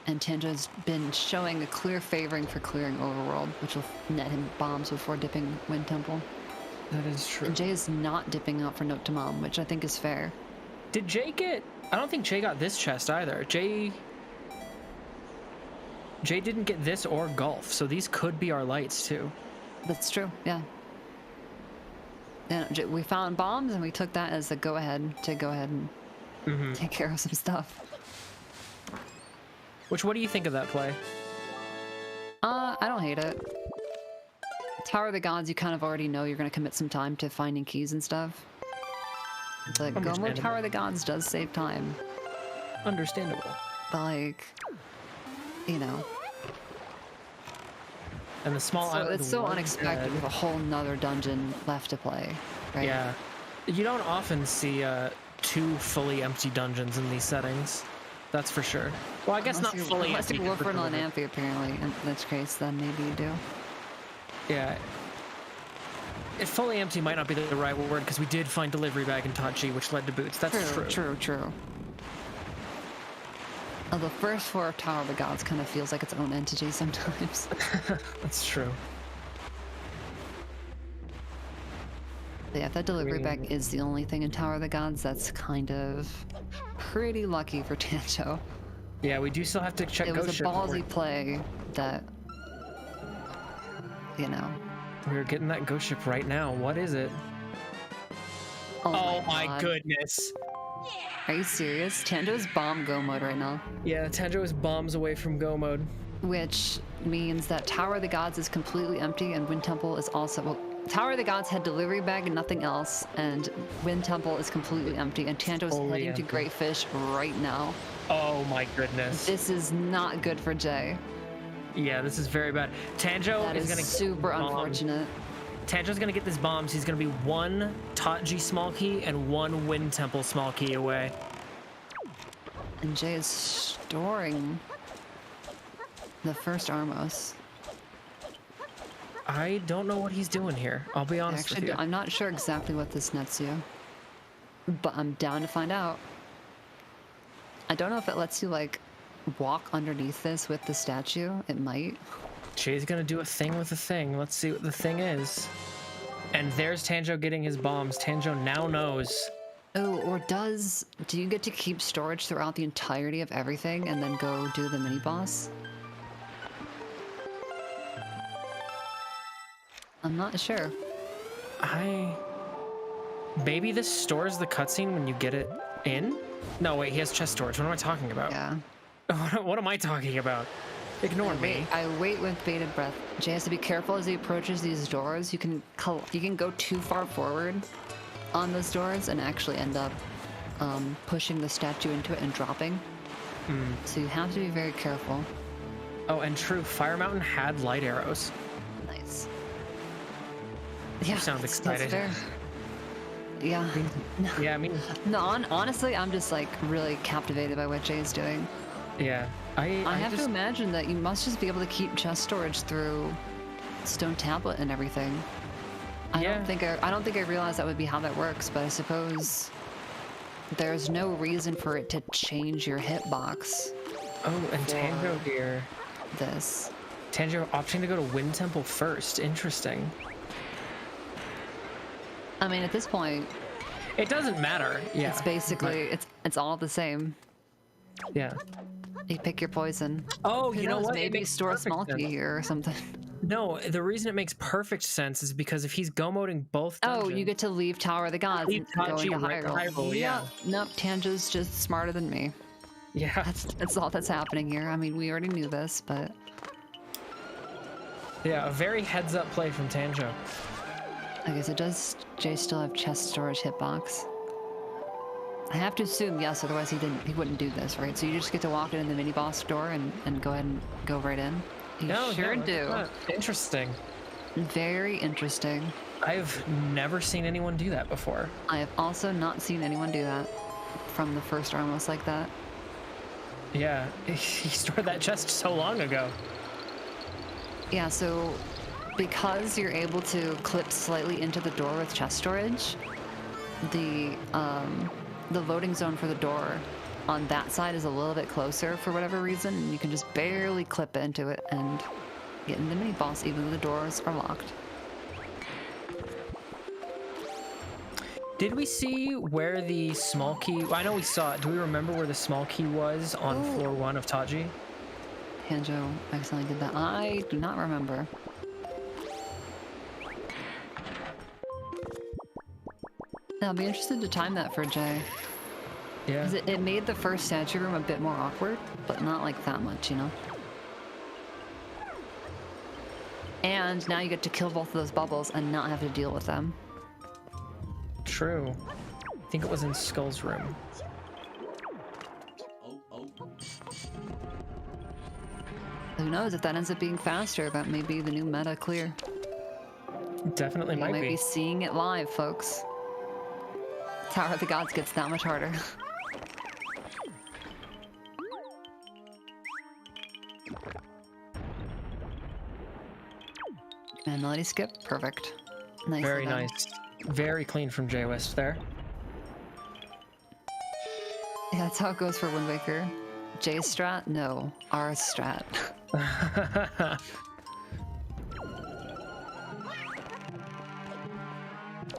And Tanjo's been showing a clear favoring for clearing Overworld, which will net him bombs before dipping Wind Temple. That is true. And Jay is not dipping out for Note to Mom, which I think is fair. Did Jay get... I don't think Jay got this chest either. Jay didn't get this or golf, so these could be our lights too. That's true, yeah. And we found bombs and we took that as the go-ahead and take care of some stuff. What do you think of that play? I don't hate it. Tower of the Gods, you kind of already know you're going to commit some time to finding keys and stuff. But go mode Tower of the Gods does save time. Understandable. But like, you know. And the small island. It's so unexpected with a whole nother dungeon left to play, right? Yeah. You don't often see 2 fully empty dungeons in these settings. That's for sure. Well, I guess not fully unless empty. you're Wolfern on Amphi, apparently. In that case, then maybe you do. Yeah. If fully empty might not be the right word, because we did find delivery bag in Tachi, which led to boots. That's true. True. The first floor of Tower of the Gods kind of feels like its own entity sometimes. That's true. But yeah, if that delivery bag is the only thing in Tower of the Gods, that's kind of pretty lucky for Tanjo. Yeah, we do still have to check It was Ghost a Ship. ballsy play that, you know. We're getting that Ghost Ship right now. What is it? Oh my God. goodness. Are you serious? Tanjo's bomb go mode right now. Yeah, Tanjo is bombs away from go mode. Which means that Tower of the Gods is completely empty and Wind Temple is also... Well, Tower of the Gods had delivery bag and nothing else, and Wind Temple is completely empty, and Tanjo's heading to Great Fish right now. Oh my goodness. This is not good for Jay. Yeah, this is very bad. Tanjo is gonna super unfortunate. Tanjo's gonna get this bombs. He's gonna be one Tachi small key and one Wind Temple small key away. And Jay is storing the first Armos. I don't know what he's doing here. I'll be honest with you. I'm not sure exactly what this nets you, but I'm down to find out. I don't know if it lets you, like, walk underneath this with the statue. It might. Jay's gonna do a thing with the thing. Let's see what the thing is. And there's Tanjo getting his bombs. Tanjo now knows. Oh, or do you get to keep storage throughout the entirety of everything and then go do the mini boss? I'm not sure. Maybe this stores the cutscene when you get it in? No, wait, he has chest storage. What am I talking about? Yeah. What am I talking about? Ignore me. I wait with bated breath. Jay has to be careful as he approaches these doors. You can go too far forward on those doors and actually end up pushing the statue into it and dropping. So you have to be very careful. Oh, and true, Fire Mountain had light arrows. Nice. Yeah, You sound excited. That's fair. Yeah. Yeah, I mean... No, honestly, I'm just like really captivated by what Jay's doing. Yeah. I have to imagine that you must just be able to keep chest storage through Stone Tablet and everything. I don't think I realized that would be how that works, but I suppose there's no reason for it to change your hitbox. Oh, and Tanjo here. This. Tanjo opting to go to Wind Temple first. Interesting. I mean, at this point, it doesn't matter. Yeah. It's basically it's all the same. Yeah. You pick your poison. Oh, you know what? Maybe store a small key here or something. No, the reason it makes perfect sense is because if he's go-moding both dungeons... Oh, you get to leave Tower of the Gods and go into Hyrule. Yeah. Nope, Tanjo's just smarter than me. Yeah. That's all that's happening here. I mean, we already knew this, but... Yeah, a very heads-up play from Tanjo. I guess does Jay still have chest storage hitbox? I have to assume yes, otherwise he wouldn't do this, right? So you just get to walk in the mini boss door and go ahead and go right in? You sure do. Interesting. Very interesting. I've never seen anyone do that before. I have also not seen anyone do that from the first Armos like that. Yeah, he stored that chest so long ago. Yeah, so because you're able to clip slightly into the door with chest storage, the loading zone for the door on that side is a little bit closer for whatever reason, and you can just barely clip into it and get in the mini boss even though the doors are locked. Did we see where the small key... Well, I know we saw it. Do we remember where the small key was on floor 1 of Taji? Tanjo accidentally did that. I do not remember. I'll be interested to time that for Jay. Yeah. Because it made the first statue room a bit more awkward, but not like that much, you know? And now you get to kill both of those bubbles and not have to deal with them. True. I think it was in Skull's room. Who knows, if that ends up being faster, that may be the new meta clear. Definitely might be. You might be seeing it live, folks. Tower of the Gods gets that much harder. And melody skip, perfect. Nicely Very done. nice. Very clean from jwiste there. Yeah, that's how it goes for Wind Waker. J strat? No. R strat.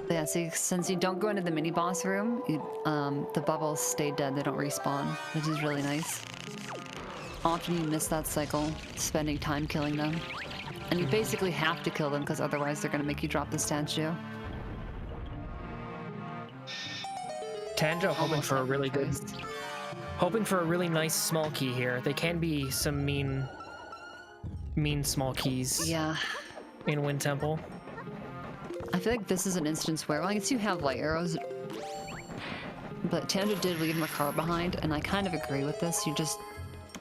Yeah, see, since you don't go into the mini boss room, the bubbles stay dead, they don't respawn, which is really nice. Often you miss that cycle, spending time killing them. And you basically have to kill them because otherwise they're going to make you drop the statue. Tanjo hoping Almost for a really good, sacrificed. hoping for a really nice small key here. They can be some mean small keys Yeah. in Wind Temple. I feel like this is an instance where, well, I guess you have light arrows, but Tanjo did leave Makar behind, and I kind of agree with this. You just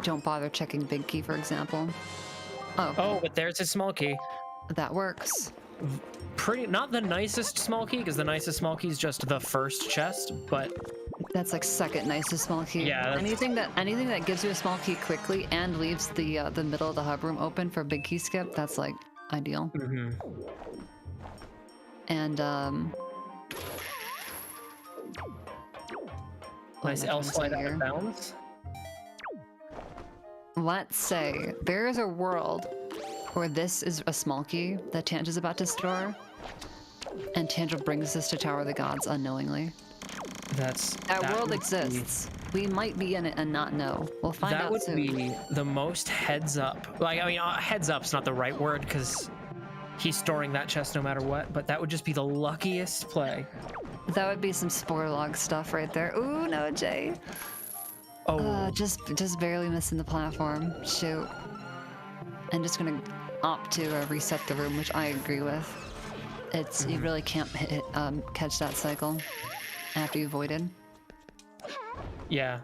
don't bother checking Big Key, for example. Oh, but there's his small key. That works. Pretty, not the nicest small key, because the nicest small key is just the first chest, but That's like second nicest small key. Yeah, that's- anything that gives you a small key quickly and leaves the middle of the hub room open for big key skip, that's like ideal. And nice what am I L trying to slide say out here? of bounds. Let's say there is a world where this is a small key that Tanjo's about to store, and Tanjo brings this to Tower of the Gods unknowingly. That world would exists. We might be in it and not know. We'll find That out would soon. be the most heads up. Like, I mean, heads up's not the right word because he's storing that chest no matter what, but that would just be the luckiest play. That would be some spoiler log stuff right there. Ooh, no, Jay. Oh, Just barely missing the platform. Shoot. I'm just gonna opt to reset the room, which I agree with. It's you really can't catch that cycle after you voided. yeah.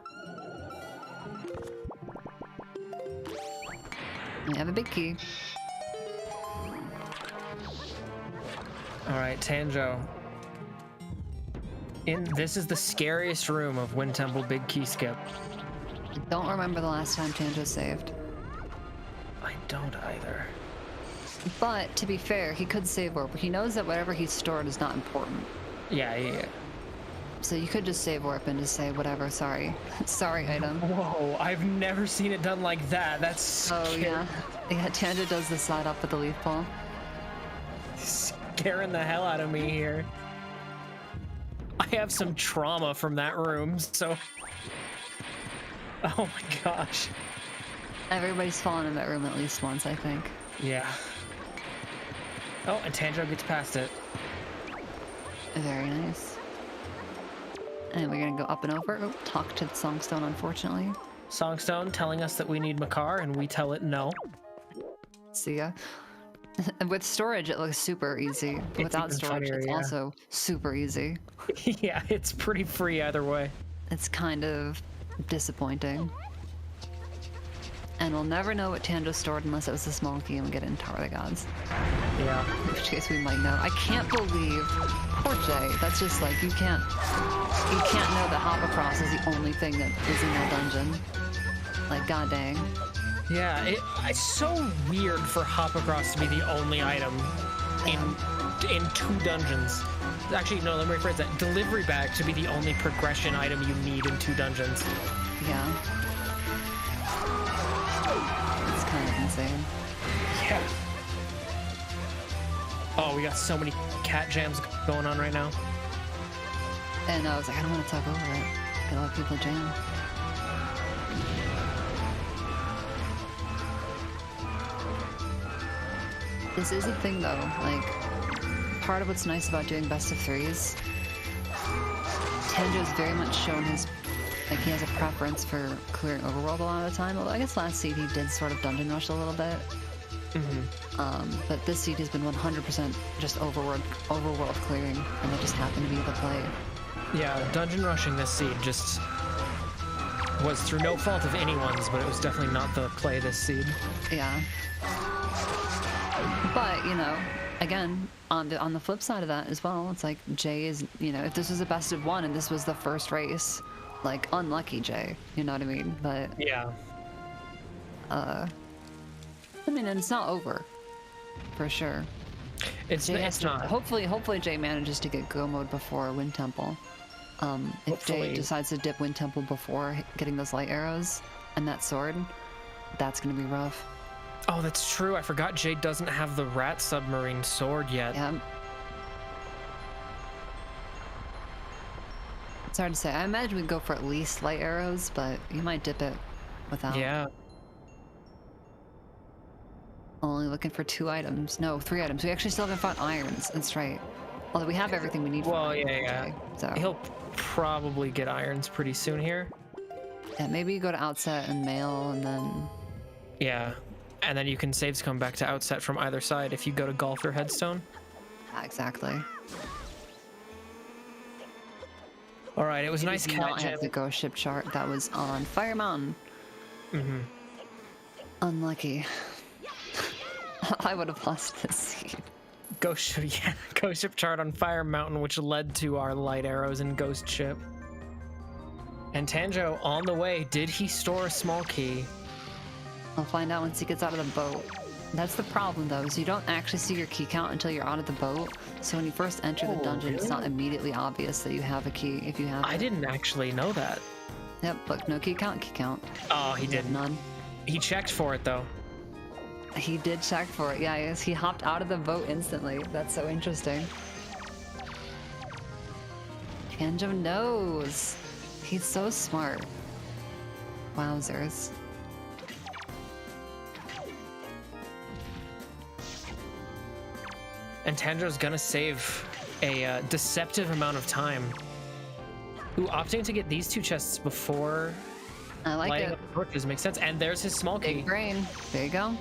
You have a big key. All right, Tanjo. This is the scariest room of Wind Temple Big Key Skip. I don't remember the last time Tanjo saved. I don't either. But to be fair, he could save warp. He knows that whatever he's stored is not important. Yeah. So you could just save warp and just say whatever. Sorry, sorry item. Whoa, I've never seen it done like that. That's Oh scary. yeah, Tanjo does the side up with the leaf ball. Scaring the hell out of me here. I have some trauma from that room, so. Oh my gosh. Everybody's fallen in that room at least once, I think. Yeah. Oh, and Tanjo gets past it. Very nice. And we're gonna go up and over. Oh, talk to the Songstone, unfortunately. Songstone telling us that we need Makar, and we tell it no. See ya. And with storage, it looks super easy. But without even storage, funnier, it's yeah. also super easy. Yeah, it's pretty free either way. It's kind of disappointing. And we'll never know what Tanjo stored unless it was a small key and we get it in Tower of the Gods. Yeah. In which case we might know. I can't believe poor Jay. That's just like you can't know that hop across is the only thing that is in that dungeon. Like god dang. Yeah, it's so weird for Hop Across to be the only item in 2 dungeons. Actually, no, let me rephrase that. Delivery bag to be the only progression item you need in 2 dungeons. Yeah. It's kind of insane. Yeah. Oh, we got so many cat jams going on right now. And I was like, I don't want to talk over it. Gotta let people jam. This is a thing though, like, part of what's nice about doing best of 3s, Tanjo's very much shown his, like, he has a preference for clearing overworld a lot of the time, although I guess last seed he did sort of dungeon rush a little bit. But this seed has been 100% just overworld clearing, and they just happen to be the play. Yeah, dungeon rushing this seed just was through no fault of anyone's, but it was definitely not the play this seed. Yeah. But, you know, again, on the flip side of that as well, it's like Jay is, you know, if this was a best of 1 and this was the first race, like, unlucky Jay, you know what I mean? But, Yeah. I mean, and it's not over, for sure. It's not. Hopefully Jay manages to get go mode before Wind Temple. If Jay Hopefully. decides to dip Wind Temple before getting those light arrows and that sword, that's gonna be rough. Oh, that's true. I forgot Jay doesn't have the rat submarine sword yet. Yeah. It's hard to say. I imagine we'd go for at least light arrows, but you might dip it without. Yeah. Only looking for 2 items. No, 3 items. We actually still haven't found irons. That's right. Although we have everything we need. Well, for yeah. Jay, so He'll probably get irons pretty soon here. yeah, maybe you go to outset and mail, and then Yeah. And then you can saves come back to outset from either side if you go to golf or headstone. yeah, exactly. All right, it was We nice did not catching. have the ghost ship chart that was on Fire Mountain. Mm-hmm. Unlucky. I would have lost this scene. Ghost ship chart on Fire Mountain, which led to our light arrows and ghost ship. And Tanjo, on the way, did he store a small key? I'll find out once he gets out of the boat. That's the problem, though, is you don't actually see your key count until you're out of the boat. So when you first enter the dungeon, it's not immediately obvious that you have a key if you have I it. didn't actually know that. Yep, look, no key count, key count. Oh, he You have didn't. none. He checked for it, though. He did check for it. Yeah, yes, he hopped out of the boat instantly. That's so interesting. Tanjo knows. He's so smart. Wowzers. And Tanjo's gonna save a deceptive amount of time. Ooh, opting to get these 2 chests before I like lighting it. up the torches makes sense. And there's his small key. Big brain. There you go.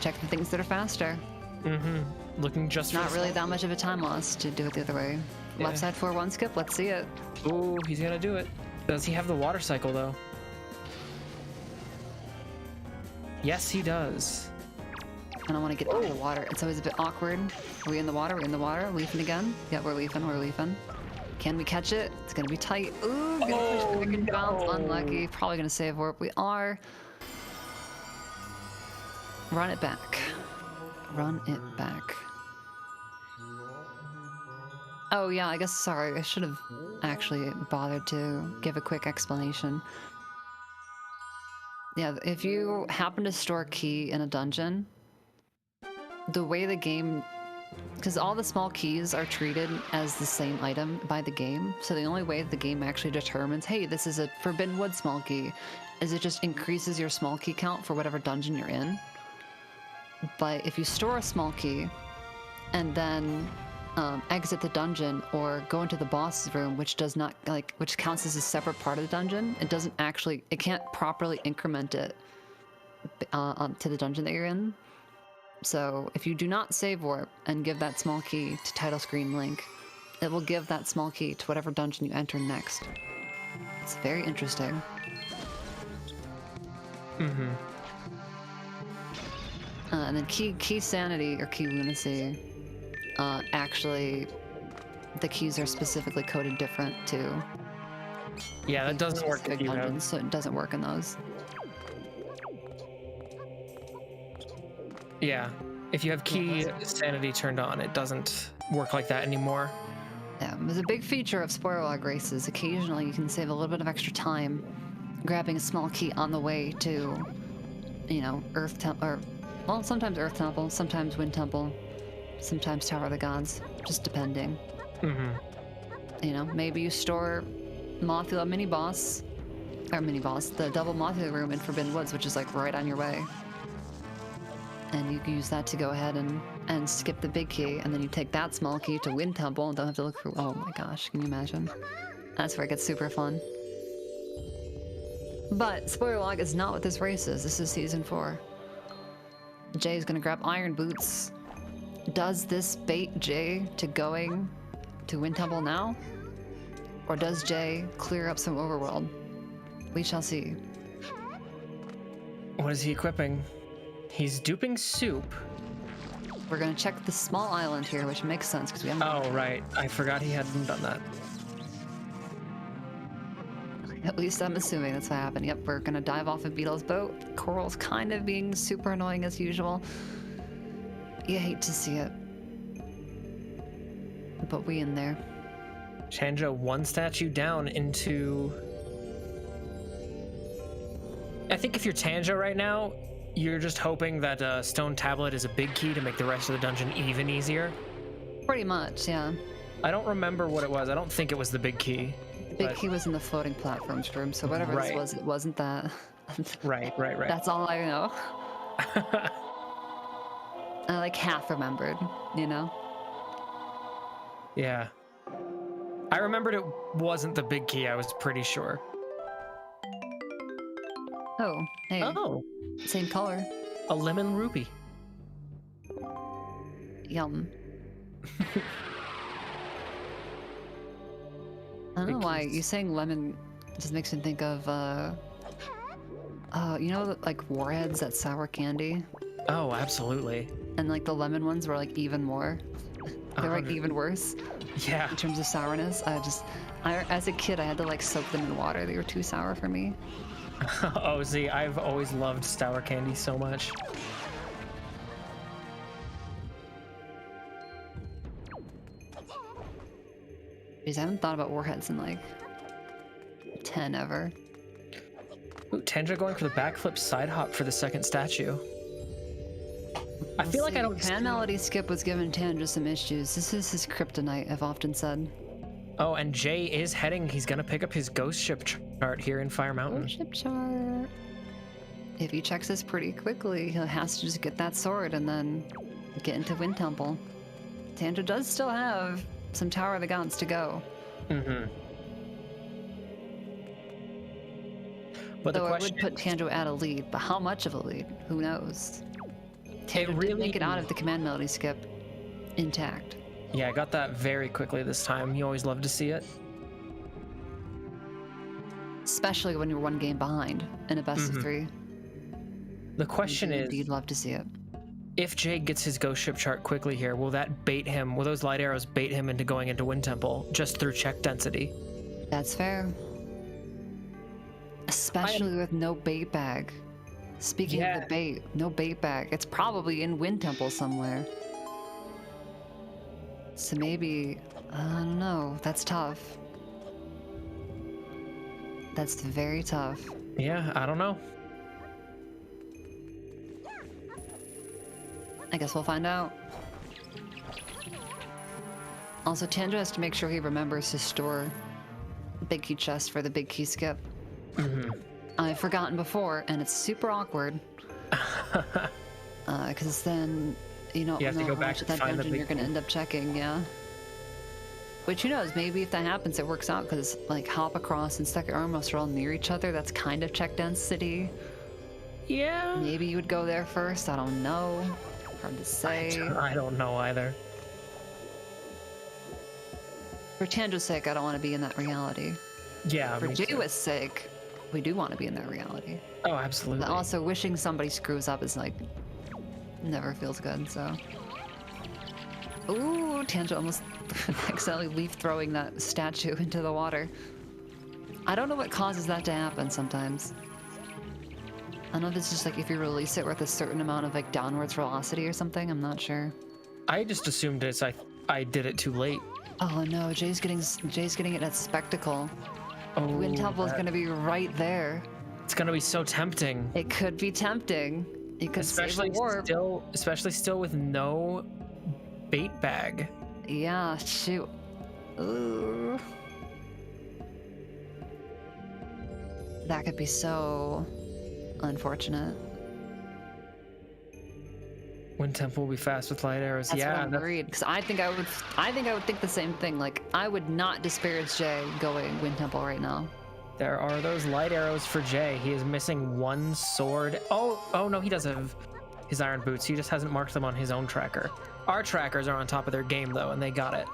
Check the things that are faster. Mm-hmm. Looking just for Not the really small- that much of a time loss to do it the other way. Yeah. Left side 4-1 skip. Let's see it. Ooh, he's gonna do it. Does he have the water cycle, though? Yes, he does. I don't want to get out of the water. It's always a bit awkward. Are we in the water? We're in the water. Leafing again? Yeah, we're leafing. We're leafing. Can we catch it? It's gonna be tight. Ooh, gonna push back and bounce. Unlucky. Probably gonna save warp. We are. Run it back. Run it back. Oh yeah, I guess, sorry, I should have actually bothered to give a quick explanation. Yeah, if you happen to store a key in a dungeon, the way the game, because all the small keys are treated as the same item by the game, so the only way the game actually determines, hey, this is a Forbidden Wood small key, is it just increases your small key count for whatever dungeon you're in. But if you store a small key and then exit the dungeon or go into the boss's room, which does not, like, which counts as a separate part of the dungeon, it doesn't actually, it can't properly increment it to the dungeon that you're in. So if you do not save warp and give that small key to title screen link, it will give that small key to whatever dungeon you enter next. It's very interesting. Mm-hmm. And then key sanity or key lunacy, actually, the keys are specifically coded different too. Yeah, that doesn't work if Specific you have... dungeons, so it doesn't work in those. Yeah, if you have key sanity turned on, it doesn't work like that anymore. Yeah, there's a big feature of spoiler log races. Occasionally, you can save a little bit of extra time grabbing a small key on the way to, you know, Earth Temple, or, well, sometimes Earth Temple, sometimes Wind Temple, sometimes Tower of the Gods, just depending. Mm-hmm. You know, maybe you store Mothula mini-boss, or mini-boss, the double Mothula room in Forbidden Woods, which is like right on your way. And you can use that to go ahead and skip the big key, and then you take that small key to Wind Temple and don't have to look for, oh my gosh, can you imagine? That's where it gets super fun. But spoiler log is not what this race is. This is season 4. Jay is gonna grab iron boots. Does this bait Jay to going to Wind Temple now? Or does Jay clear up some overworld? We shall see. What is he equipping? He's duping soup. We're gonna check the small island here, which makes sense because we haven't. Oh, right. I forgot he hadn't done that. At least I'm assuming that's what happened. Yep, we're gonna dive off of Beetle's boat. Coral's kind of being super annoying as usual. You hate to see it. But we in there. Tanjo, one statue down into... I think if you're Tanjo right now, you're just hoping that Stone Tablet is a big key to make the rest of the dungeon even easier. Pretty much, yeah. I don't remember what it was. I don't think it was the big key. The big key was in the floating platforms room, so whatever this was, it wasn't that. Right. That's all I know. I like half remembered, you know? Yeah. I remembered it wasn't the big key, I was pretty sure. Oh, hey. Oh. Same color. A lemon rupee. Yum. I don't know why you saying lemon just makes me think of you know, like warheads, that sour candy, Oh, absolutely. and like the lemon ones were like even more. They're like even worse Yeah. in terms of sourness. As a kid, I had to like soak them in water. They were too sour for me. Oh, see, I've always loved sour candy so much. Jeez, I haven't thought about warheads in like 10 ever. Ooh, Tanjo going for the backflip side hop for the second statue. I feel like I don't... Command melody skip was giving Tanjo some issues. This is his kryptonite, I've often said. Oh, and Jay is heading. He's gonna pick up his ghost ship chart here in Fire Mountain. Ghost ship chart. If he checks this pretty quickly, he has to just get that sword and then get into Wind Temple. Tanjo does still have some Tower of the Gods to go. Mm-hmm. But Though the it would put Tanjo at a lead, but how much of a lead? Who knows? Tanjo did make it out of the command melody skip intact. Yeah, I got that very quickly this time. You always love to see it. Especially when you're one game behind in a best of 3. The question is, You'd love to see it. if Jay gets his ghost ship chart quickly here, will that bait him? Will those light arrows bait him into going into Wind Temple just through check density? That's fair. Especially with no bait bag. Speaking of the bait, no bait bag. It's probably in Wind Temple somewhere. So maybe, I don't know. That's tough. That's very tough. Yeah, I don't know. I guess we'll find out. Also, Tanjo has to make sure he remembers to store big key chest for the big key skip. I've forgotten before, and it's super awkward. Because then you don't know how much of that dungeon you're going to end up checking, yeah. Which, who knows, maybe if that happens, it works out, because, like, Hop Across and Second Armmost are all near each other. That's kind of check density. Yeah. Maybe you would go there first. I don't know. Hard to say. I don't know either. For Tanjo's sake, I don't want to be in that reality. Yeah. For jwist's sake, we do want to be in that reality. Oh, absolutely. But also, wishing somebody screws up is, like, never feels good, so. Ooh, Tanjo almost accidentally leaf throwing that statue into the water. I don't know what causes that to happen sometimes. I don't know if it's just like if you release it with a certain amount of like downwards velocity or something. I'm not sure. I just assumed it's I did it too late. Oh no, Jay's getting it at Spectacle. Oh, Wind Temple is going to be right there. It's going to be so tempting. It could be tempting. You could especially save a warp. Especially still with no bait bag. Yeah, shoot. Ooh. That could be so unfortunate. Wind Temple will be fast with light arrows. That's yeah, what I'm worried, because I think I would think the same thing. Like, I would not disparage Jay going Wind Temple right now. There are those light arrows for Jay. He is missing one sword. Oh no, he does have his iron boots. He just hasn't marked them on his own tracker. Our trackers are on top of their game though, and they got it.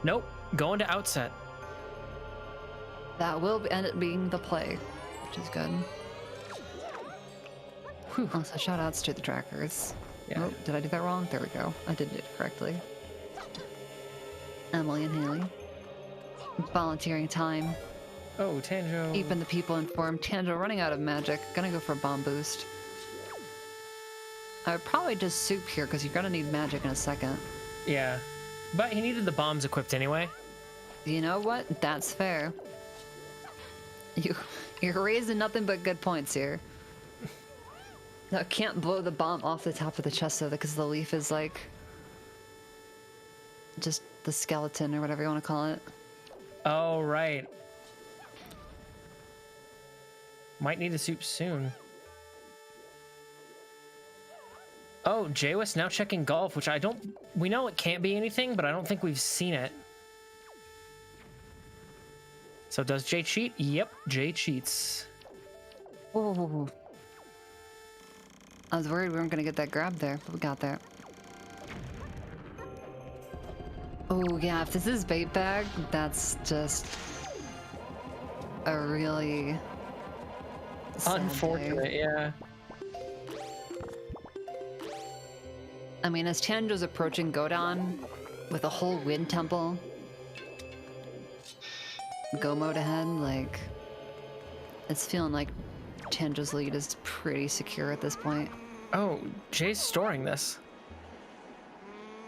Nope, going to outset. That will end up being the play, which is good. Whew. Also, shout outs to the trackers. Yeah. Oh, did I do that wrong? There we go. I did it correctly. Emily and Haley. Volunteering time. Oh, Tanjo. Keeping the people informed. Tanjo running out of magic. Gonna go for a bomb boost. I would probably just soup here because you're gonna need magic in a second. Yeah. But he needed the bombs equipped anyway. You know what? That's fair. You're raising nothing but good points here. I can't blow the bomb off the top of the chest though, because the leaf is like just the skeleton or whatever you want to call it. Oh, right. Might need a soup soon. Oh, jwiste now checking golf, which we know it can't be anything, but I don't think we've seen it. So does Jay cheat? Yep, Jay cheats. Oh. I was worried we weren't gonna get that grab there, but we got there. Oh yeah, if this is bait bag, that's just a really sad Unfortunate, day. yeah. I mean, as Tanjo's approaching Godon with a whole wind temple, go mode ahead, like, it's feeling like Tanjo's lead is pretty secure at this point. Oh, Jay's storing this.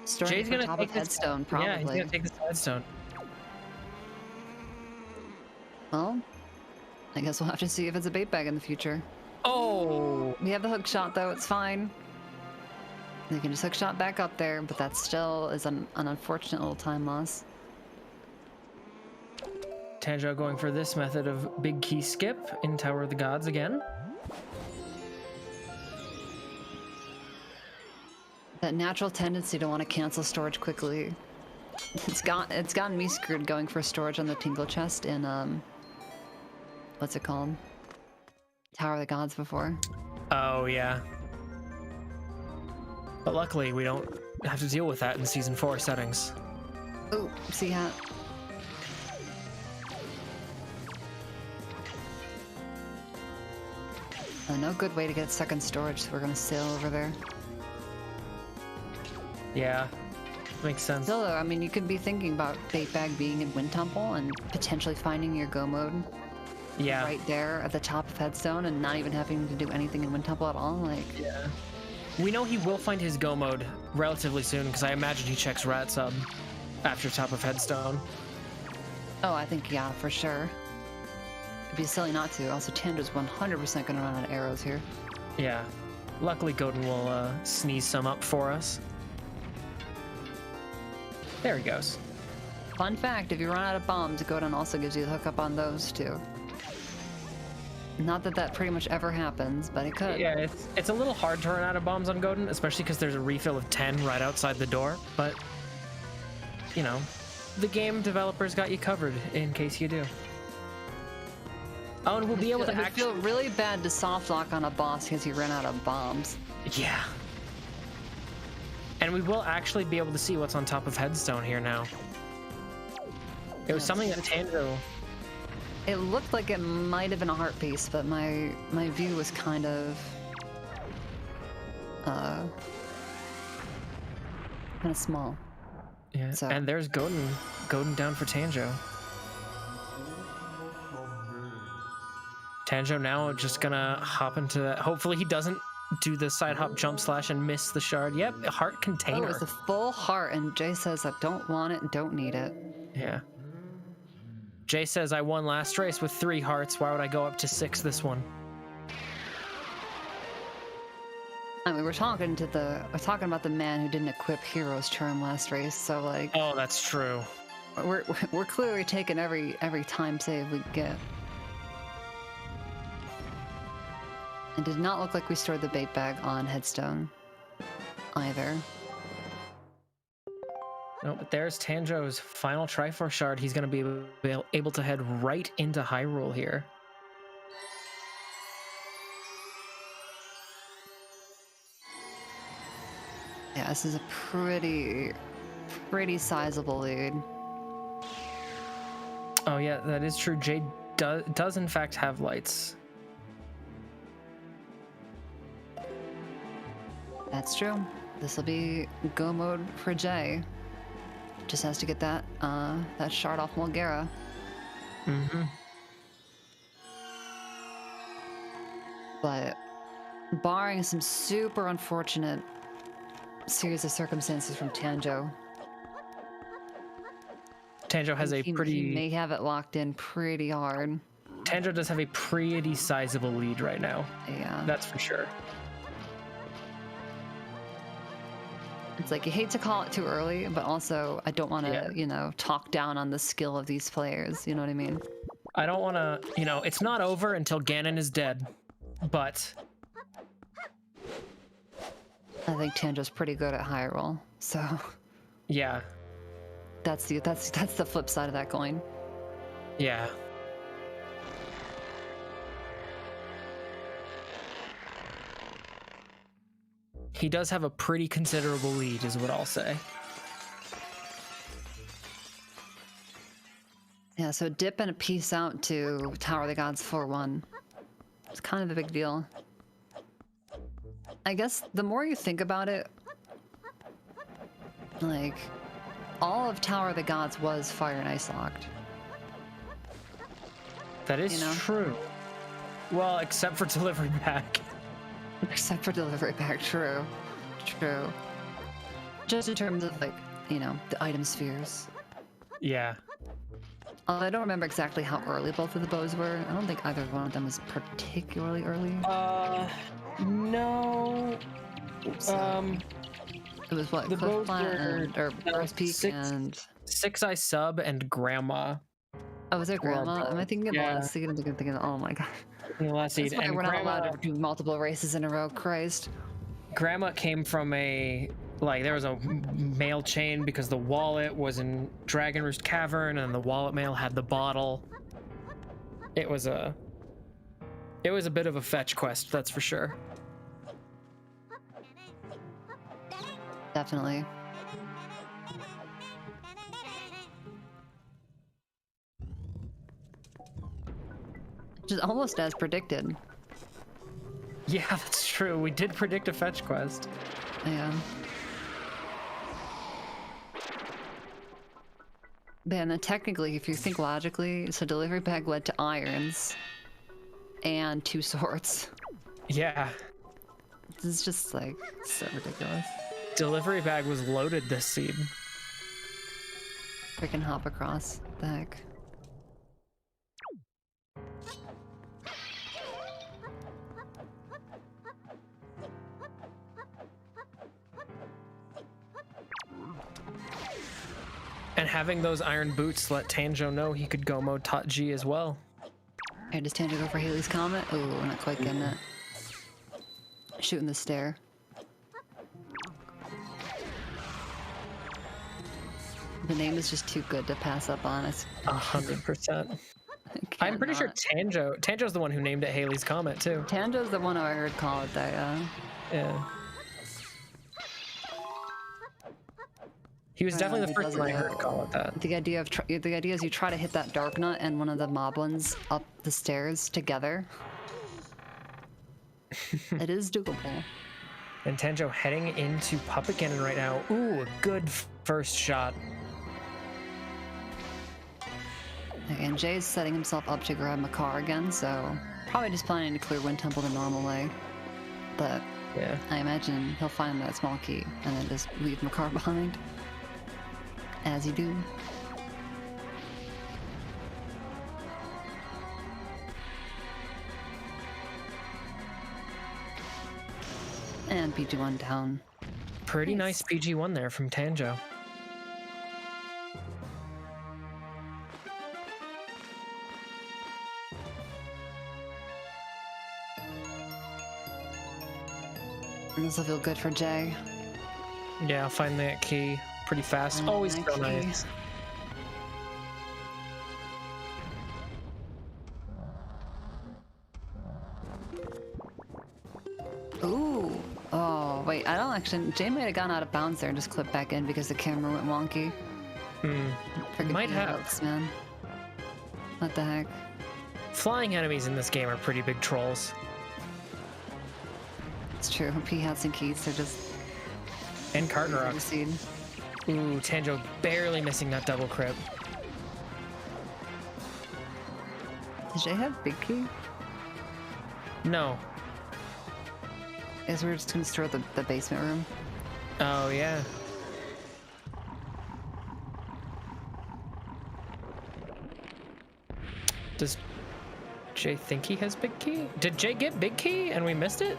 Storing Jay's it gonna on top take of this headstone, probably. Yeah, he's gonna take this headstone. Well, I guess we'll have to see if it's a bait bag in the future. Oh! We have the hook shot though, it's fine. They can just hook shot back up there, but that still is an unfortunate little time loss. Tanjo going for this method of big key skip in Tower of the Gods again. That natural tendency to want to cancel storage quickly. It's gotten me screwed going for storage on the Tingle chest in what's it called? Tower of the Gods before. Oh yeah. But luckily we don't have to deal with that in Season 4 settings. Oh, see hat. No good way to get stuck in storage, so we're gonna sail over there. Yeah, makes sense. Still though, I mean, you could be thinking about bait bag being in Wind Temple and potentially finding your go mode Yeah. right there at the top of Headstone and not even having to do anything in Wind Temple at all. Like, Yeah. We know he will find his go mode relatively soon because I imagine he checks rat sub after top of Headstone. oh, I think yeah, for sure. It'd be silly not to. Also, Tanjo's 100% gonna run out of arrows here. Yeah. Luckily, Godin will sneeze some up for us. There he goes. Fun fact, if you run out of bombs, Godon also gives you the hookup on those too. Not that that pretty much ever happens, but it could. Yeah, it's a little hard to run out of bombs on Godin, especially because there's a refill of 10 right outside the door, but, you know, the game developers got you covered in case you do. Oh, and we'll be able to I feel really bad to soft lock on a boss because he ran out of bombs. Yeah. And we will actually be able to see what's on top of Headstone here now. It was something that Tanjo... It looked like it might have been a heart piece, but my view was kind of small. Yeah, So. and there's Godin. Godin down for Tanjo. Tanjo now just gonna hop into that. Hopefully he doesn't do the side hop jump slash and miss the shard. Yep, heart container. Oh, it's a full heart, and Jay says I don't want it, don't need it. Yeah. Jay says I won last race with 3 hearts. Why would I go up to 6 this one? I mean, we're talking about the man who didn't equip Hero's Charm last race, so like. Oh, that's true. We're clearly taking every time save we get. It did not look like we stored the bait bag on Headstone either. No, but there's Tanjo's final Triforce shard. He's going to be able to head right into Hyrule here. Yeah, this is a pretty sizable lead. Oh yeah, that is true. Jade does in fact have lights. That's true. This will be go mode for Jay. Just has to get that shard off Mulgara. Mm-hmm. But barring some super unfortunate series of circumstances from Tanjo, Tanjo has a He pretty... may have it locked in pretty hard. Tanjo does have a pretty sizable lead right now. Yeah. That's for sure. It's like you hate to call it too early, but also I don't want to, you know, talk down on the skill of these players. You know what I mean? I don't want to, you know, it's not over until Ganon is dead, but... I think Tanjo's pretty good at high roll, so... Yeah. That's the flip side of that coin. Yeah. He does have a pretty considerable lead, is what I'll say. Yeah, so dip and a piece out to Tower of the Gods 4-1. It's kind of a big deal. I guess the more you think about it, like, all of Tower of the Gods was Fire and Ice locked. That is true. Well, except for Delivery Pack. Except for Delivery Pack, true. True. Just in terms of, like, you know, the item spheres. Yeah. I don't remember exactly how early both of the bows were. I don't think either one of them was particularly early. No. So, it was what? The bows or Burrows Peak and... Six Eye Sub and Grandma. Oh, was there Grandma? Am I thinking of the Yeah. last seed? Thinking, oh my god. The last seed. That's why And we're not Grandma, allowed to do multiple races in a row, Christ. Grandma came from a... Like, there was a mail chain because the wallet was in Dragon Roost Cavern and the wallet mail had the bottle. It was a bit of a fetch quest, that's for sure. Definitely. Just almost as predicted. Yeah, that's true. We did predict a fetch quest. Yeah. Man, then technically, if you think logically, so Delivery Bag led to irons and 2 swords. Yeah. This is just like so ridiculous. Delivery Bag was loaded this seed. Freaking hop across. The heck. And having those iron boots let Tanjo know he could go mode G as well. Alright, does Tanjo go for Haley's Comet? Oh, we're not quite getting it. Shooting the stair. The name is just too good to pass up on. 100%. I'm pretty sure Tanjo's the one who named it Haley's Comet too. Tanjo's the one I heard call it that, yeah. Yeah. He was definitely the first one I heard call it that. The idea is you try to hit that dark nut and one of the moblins up the stairs together. It is doable. And Tanjo heading into Puppet Cannon right now. Ooh, a good first shot. And Jay's setting himself up to grab Makar again, so probably just planning to clear Wind Temple the normal way. But yeah, I imagine he'll find that small key and then just leave Makar behind. As you do. And PG1 down. Pretty nice PG1 there from Tanjo. This will feel good for Jay. Yeah, I'll find that key pretty fast. Always so nice. Ooh. Oh, wait, I don't actually... Jay might have gone out of bounds there and just clipped back in because the camera went wonky. Might have. Man. What the heck? Flying enemies in this game are pretty big trolls. It's true. P-Hats and Keats are just... And Cartner. Ooh, Tanjo barely missing that double crit. Does Jay have big key? No. Is we're just gonna store the basement room? Oh, yeah. Does Jay think he has big key? Did Jay get big key and we missed it?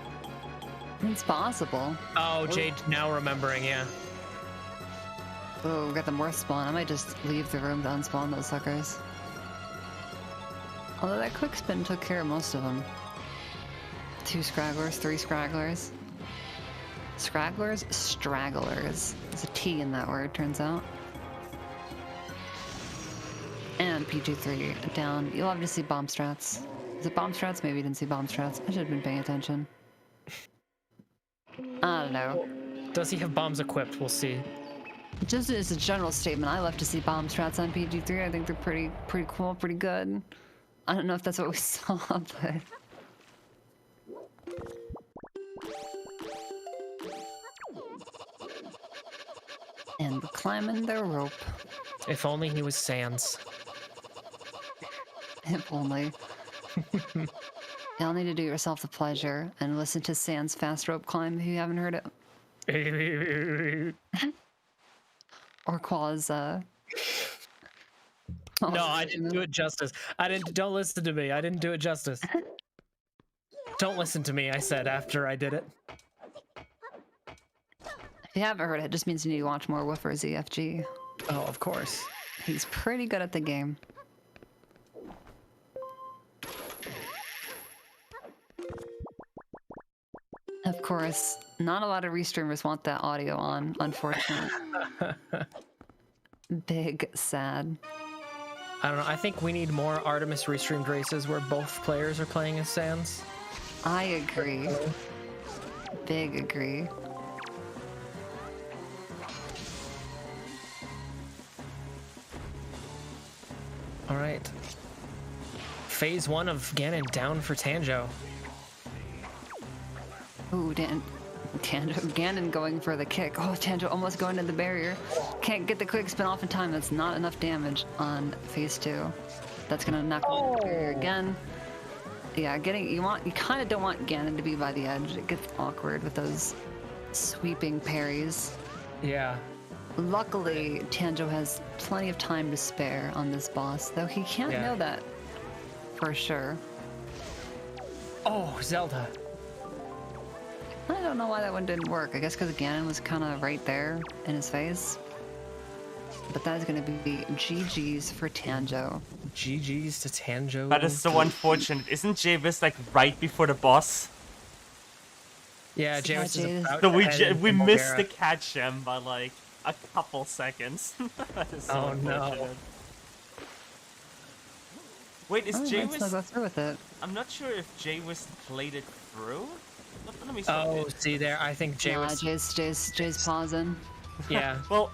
It's possible. Oh, Jay now remembering, yeah. Oh, we got the morph spawn. I might just leave the room to unspawn those suckers. Although that quick spin took care of most of them. 2 scragglers, 3 scragglers. Scragglers? Stragglers. There's a T in that word, turns out. And P23 down. You'll obviously see bomb strats. Is it bomb strats? Maybe you didn't see bomb strats. I should have been paying attention. I don't know. Does he have bombs equipped? We'll see. Just as a general statement, I love to see bomb strats on PG3. I think they're pretty cool, pretty good. I don't know if that's what we saw, but... And we're climbing the rope. If only he was Sans. If only. Y'all need to do yourself the pleasure and listen to Sans fast rope climb if you haven't heard it. Or Quaz, No, I didn't do it justice. Don't listen to me. I didn't do it justice. Don't listen to me, I said after I did it. If you haven't heard it, it just means you need to watch more Woofer ZFG. Oh, of course. He's pretty good at the game. Of course, not a lot of restreamers want that audio on, unfortunately. Big sad. I don't know. I think we need more Artemis restreamed races where both players are playing as Sans. I agree. Big agree. All right. Phase 1 of Ganon down for Tanjo. Ooh, Ganon going for the kick. Oh, Tanjo almost going to the barrier. Can't get the quick spin off in time. That's not enough damage on phase 2. That's gonna knock him the barrier again. Yeah, you kind of don't want Ganon to be by the edge. It gets awkward with those sweeping parries. Yeah. Luckily, Tanjo has plenty of time to spare on this boss, though he can't know that for sure. Oh, Zelda. I don't know why that one didn't work. I guess because Ganon was kind of right there in his face. But that is going to be GG's for Tanjo. GG's to Tanjo. That is so unfortunate. Isn't jwiste like right before the boss? Yeah, jwiste is about So to we missed the catch him by like a couple seconds. That is so unfortunate. No. Wait, is jwiste? Let's go through with it. I'm not sure if jwiste played it through. Let me stop Oh, it. see there. I think jwiste. Jay's pausing. Yeah. Well,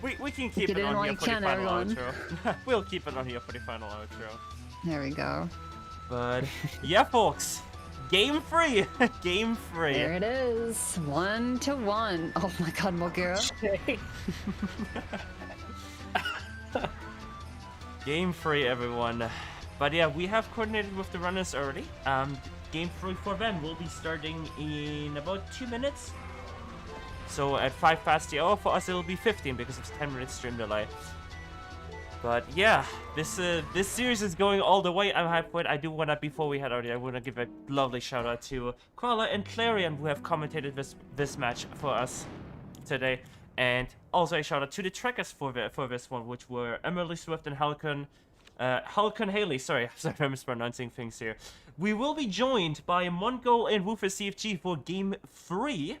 we can keep it on here for the final everyone. outro. We'll keep it on here for the final outro. There we go. But yeah, folks, game 3. Game 3. There it is. 1-1. Oh my God, Mulgira. Game 3, everyone. But yeah, we have coordinated with the runners already. Game 3 for them will be starting in about 2 minutes. So at 5 past the hour, for us it'll be 15 because it's 10 minutes stream delay. But yeah, this series is going all the way. I'm hyped for it. I do want to, before we head out here, I want to give a lovely shout out to Koala and Clarion who have commentated this match for us today. And also a shout out to the trackers for this one, which were Emily Swift and Halcon Haley. Sorry, I'm mispronouncing things here. We will be joined by Mongol and Woofer CFG for Game 3.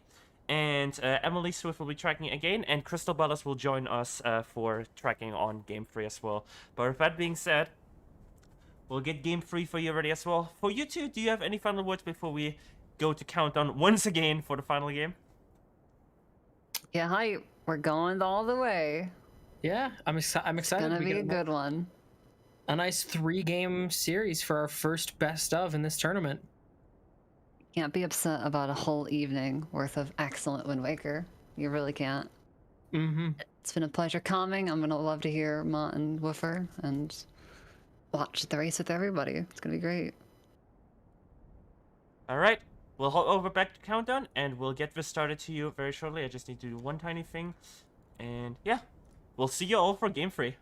And Emily Swift will be tracking again, and Crystal Ballas will join us for tracking on Game 3 as well. But with that being said, we'll get Game 3 for you ready as well. For you two, do you have any final words before we go to countdown once again for the final game? Yeah, hi. We're going all the way. Yeah, I'm excited. It's gonna be a good one. A nice 3-game series for our first best of in this tournament. Can't be upset about a whole evening worth of excellent Wind Waker. You really can't. Mm-hmm. It's been a pleasure coming. I'm gonna love to hear Mont and Woofer and watch the race with everybody. It's gonna be great. All right, we'll hop over back to countdown, and we'll get this started to you very shortly. I just need to do one tiny thing, and yeah, we'll see you all for Game 3.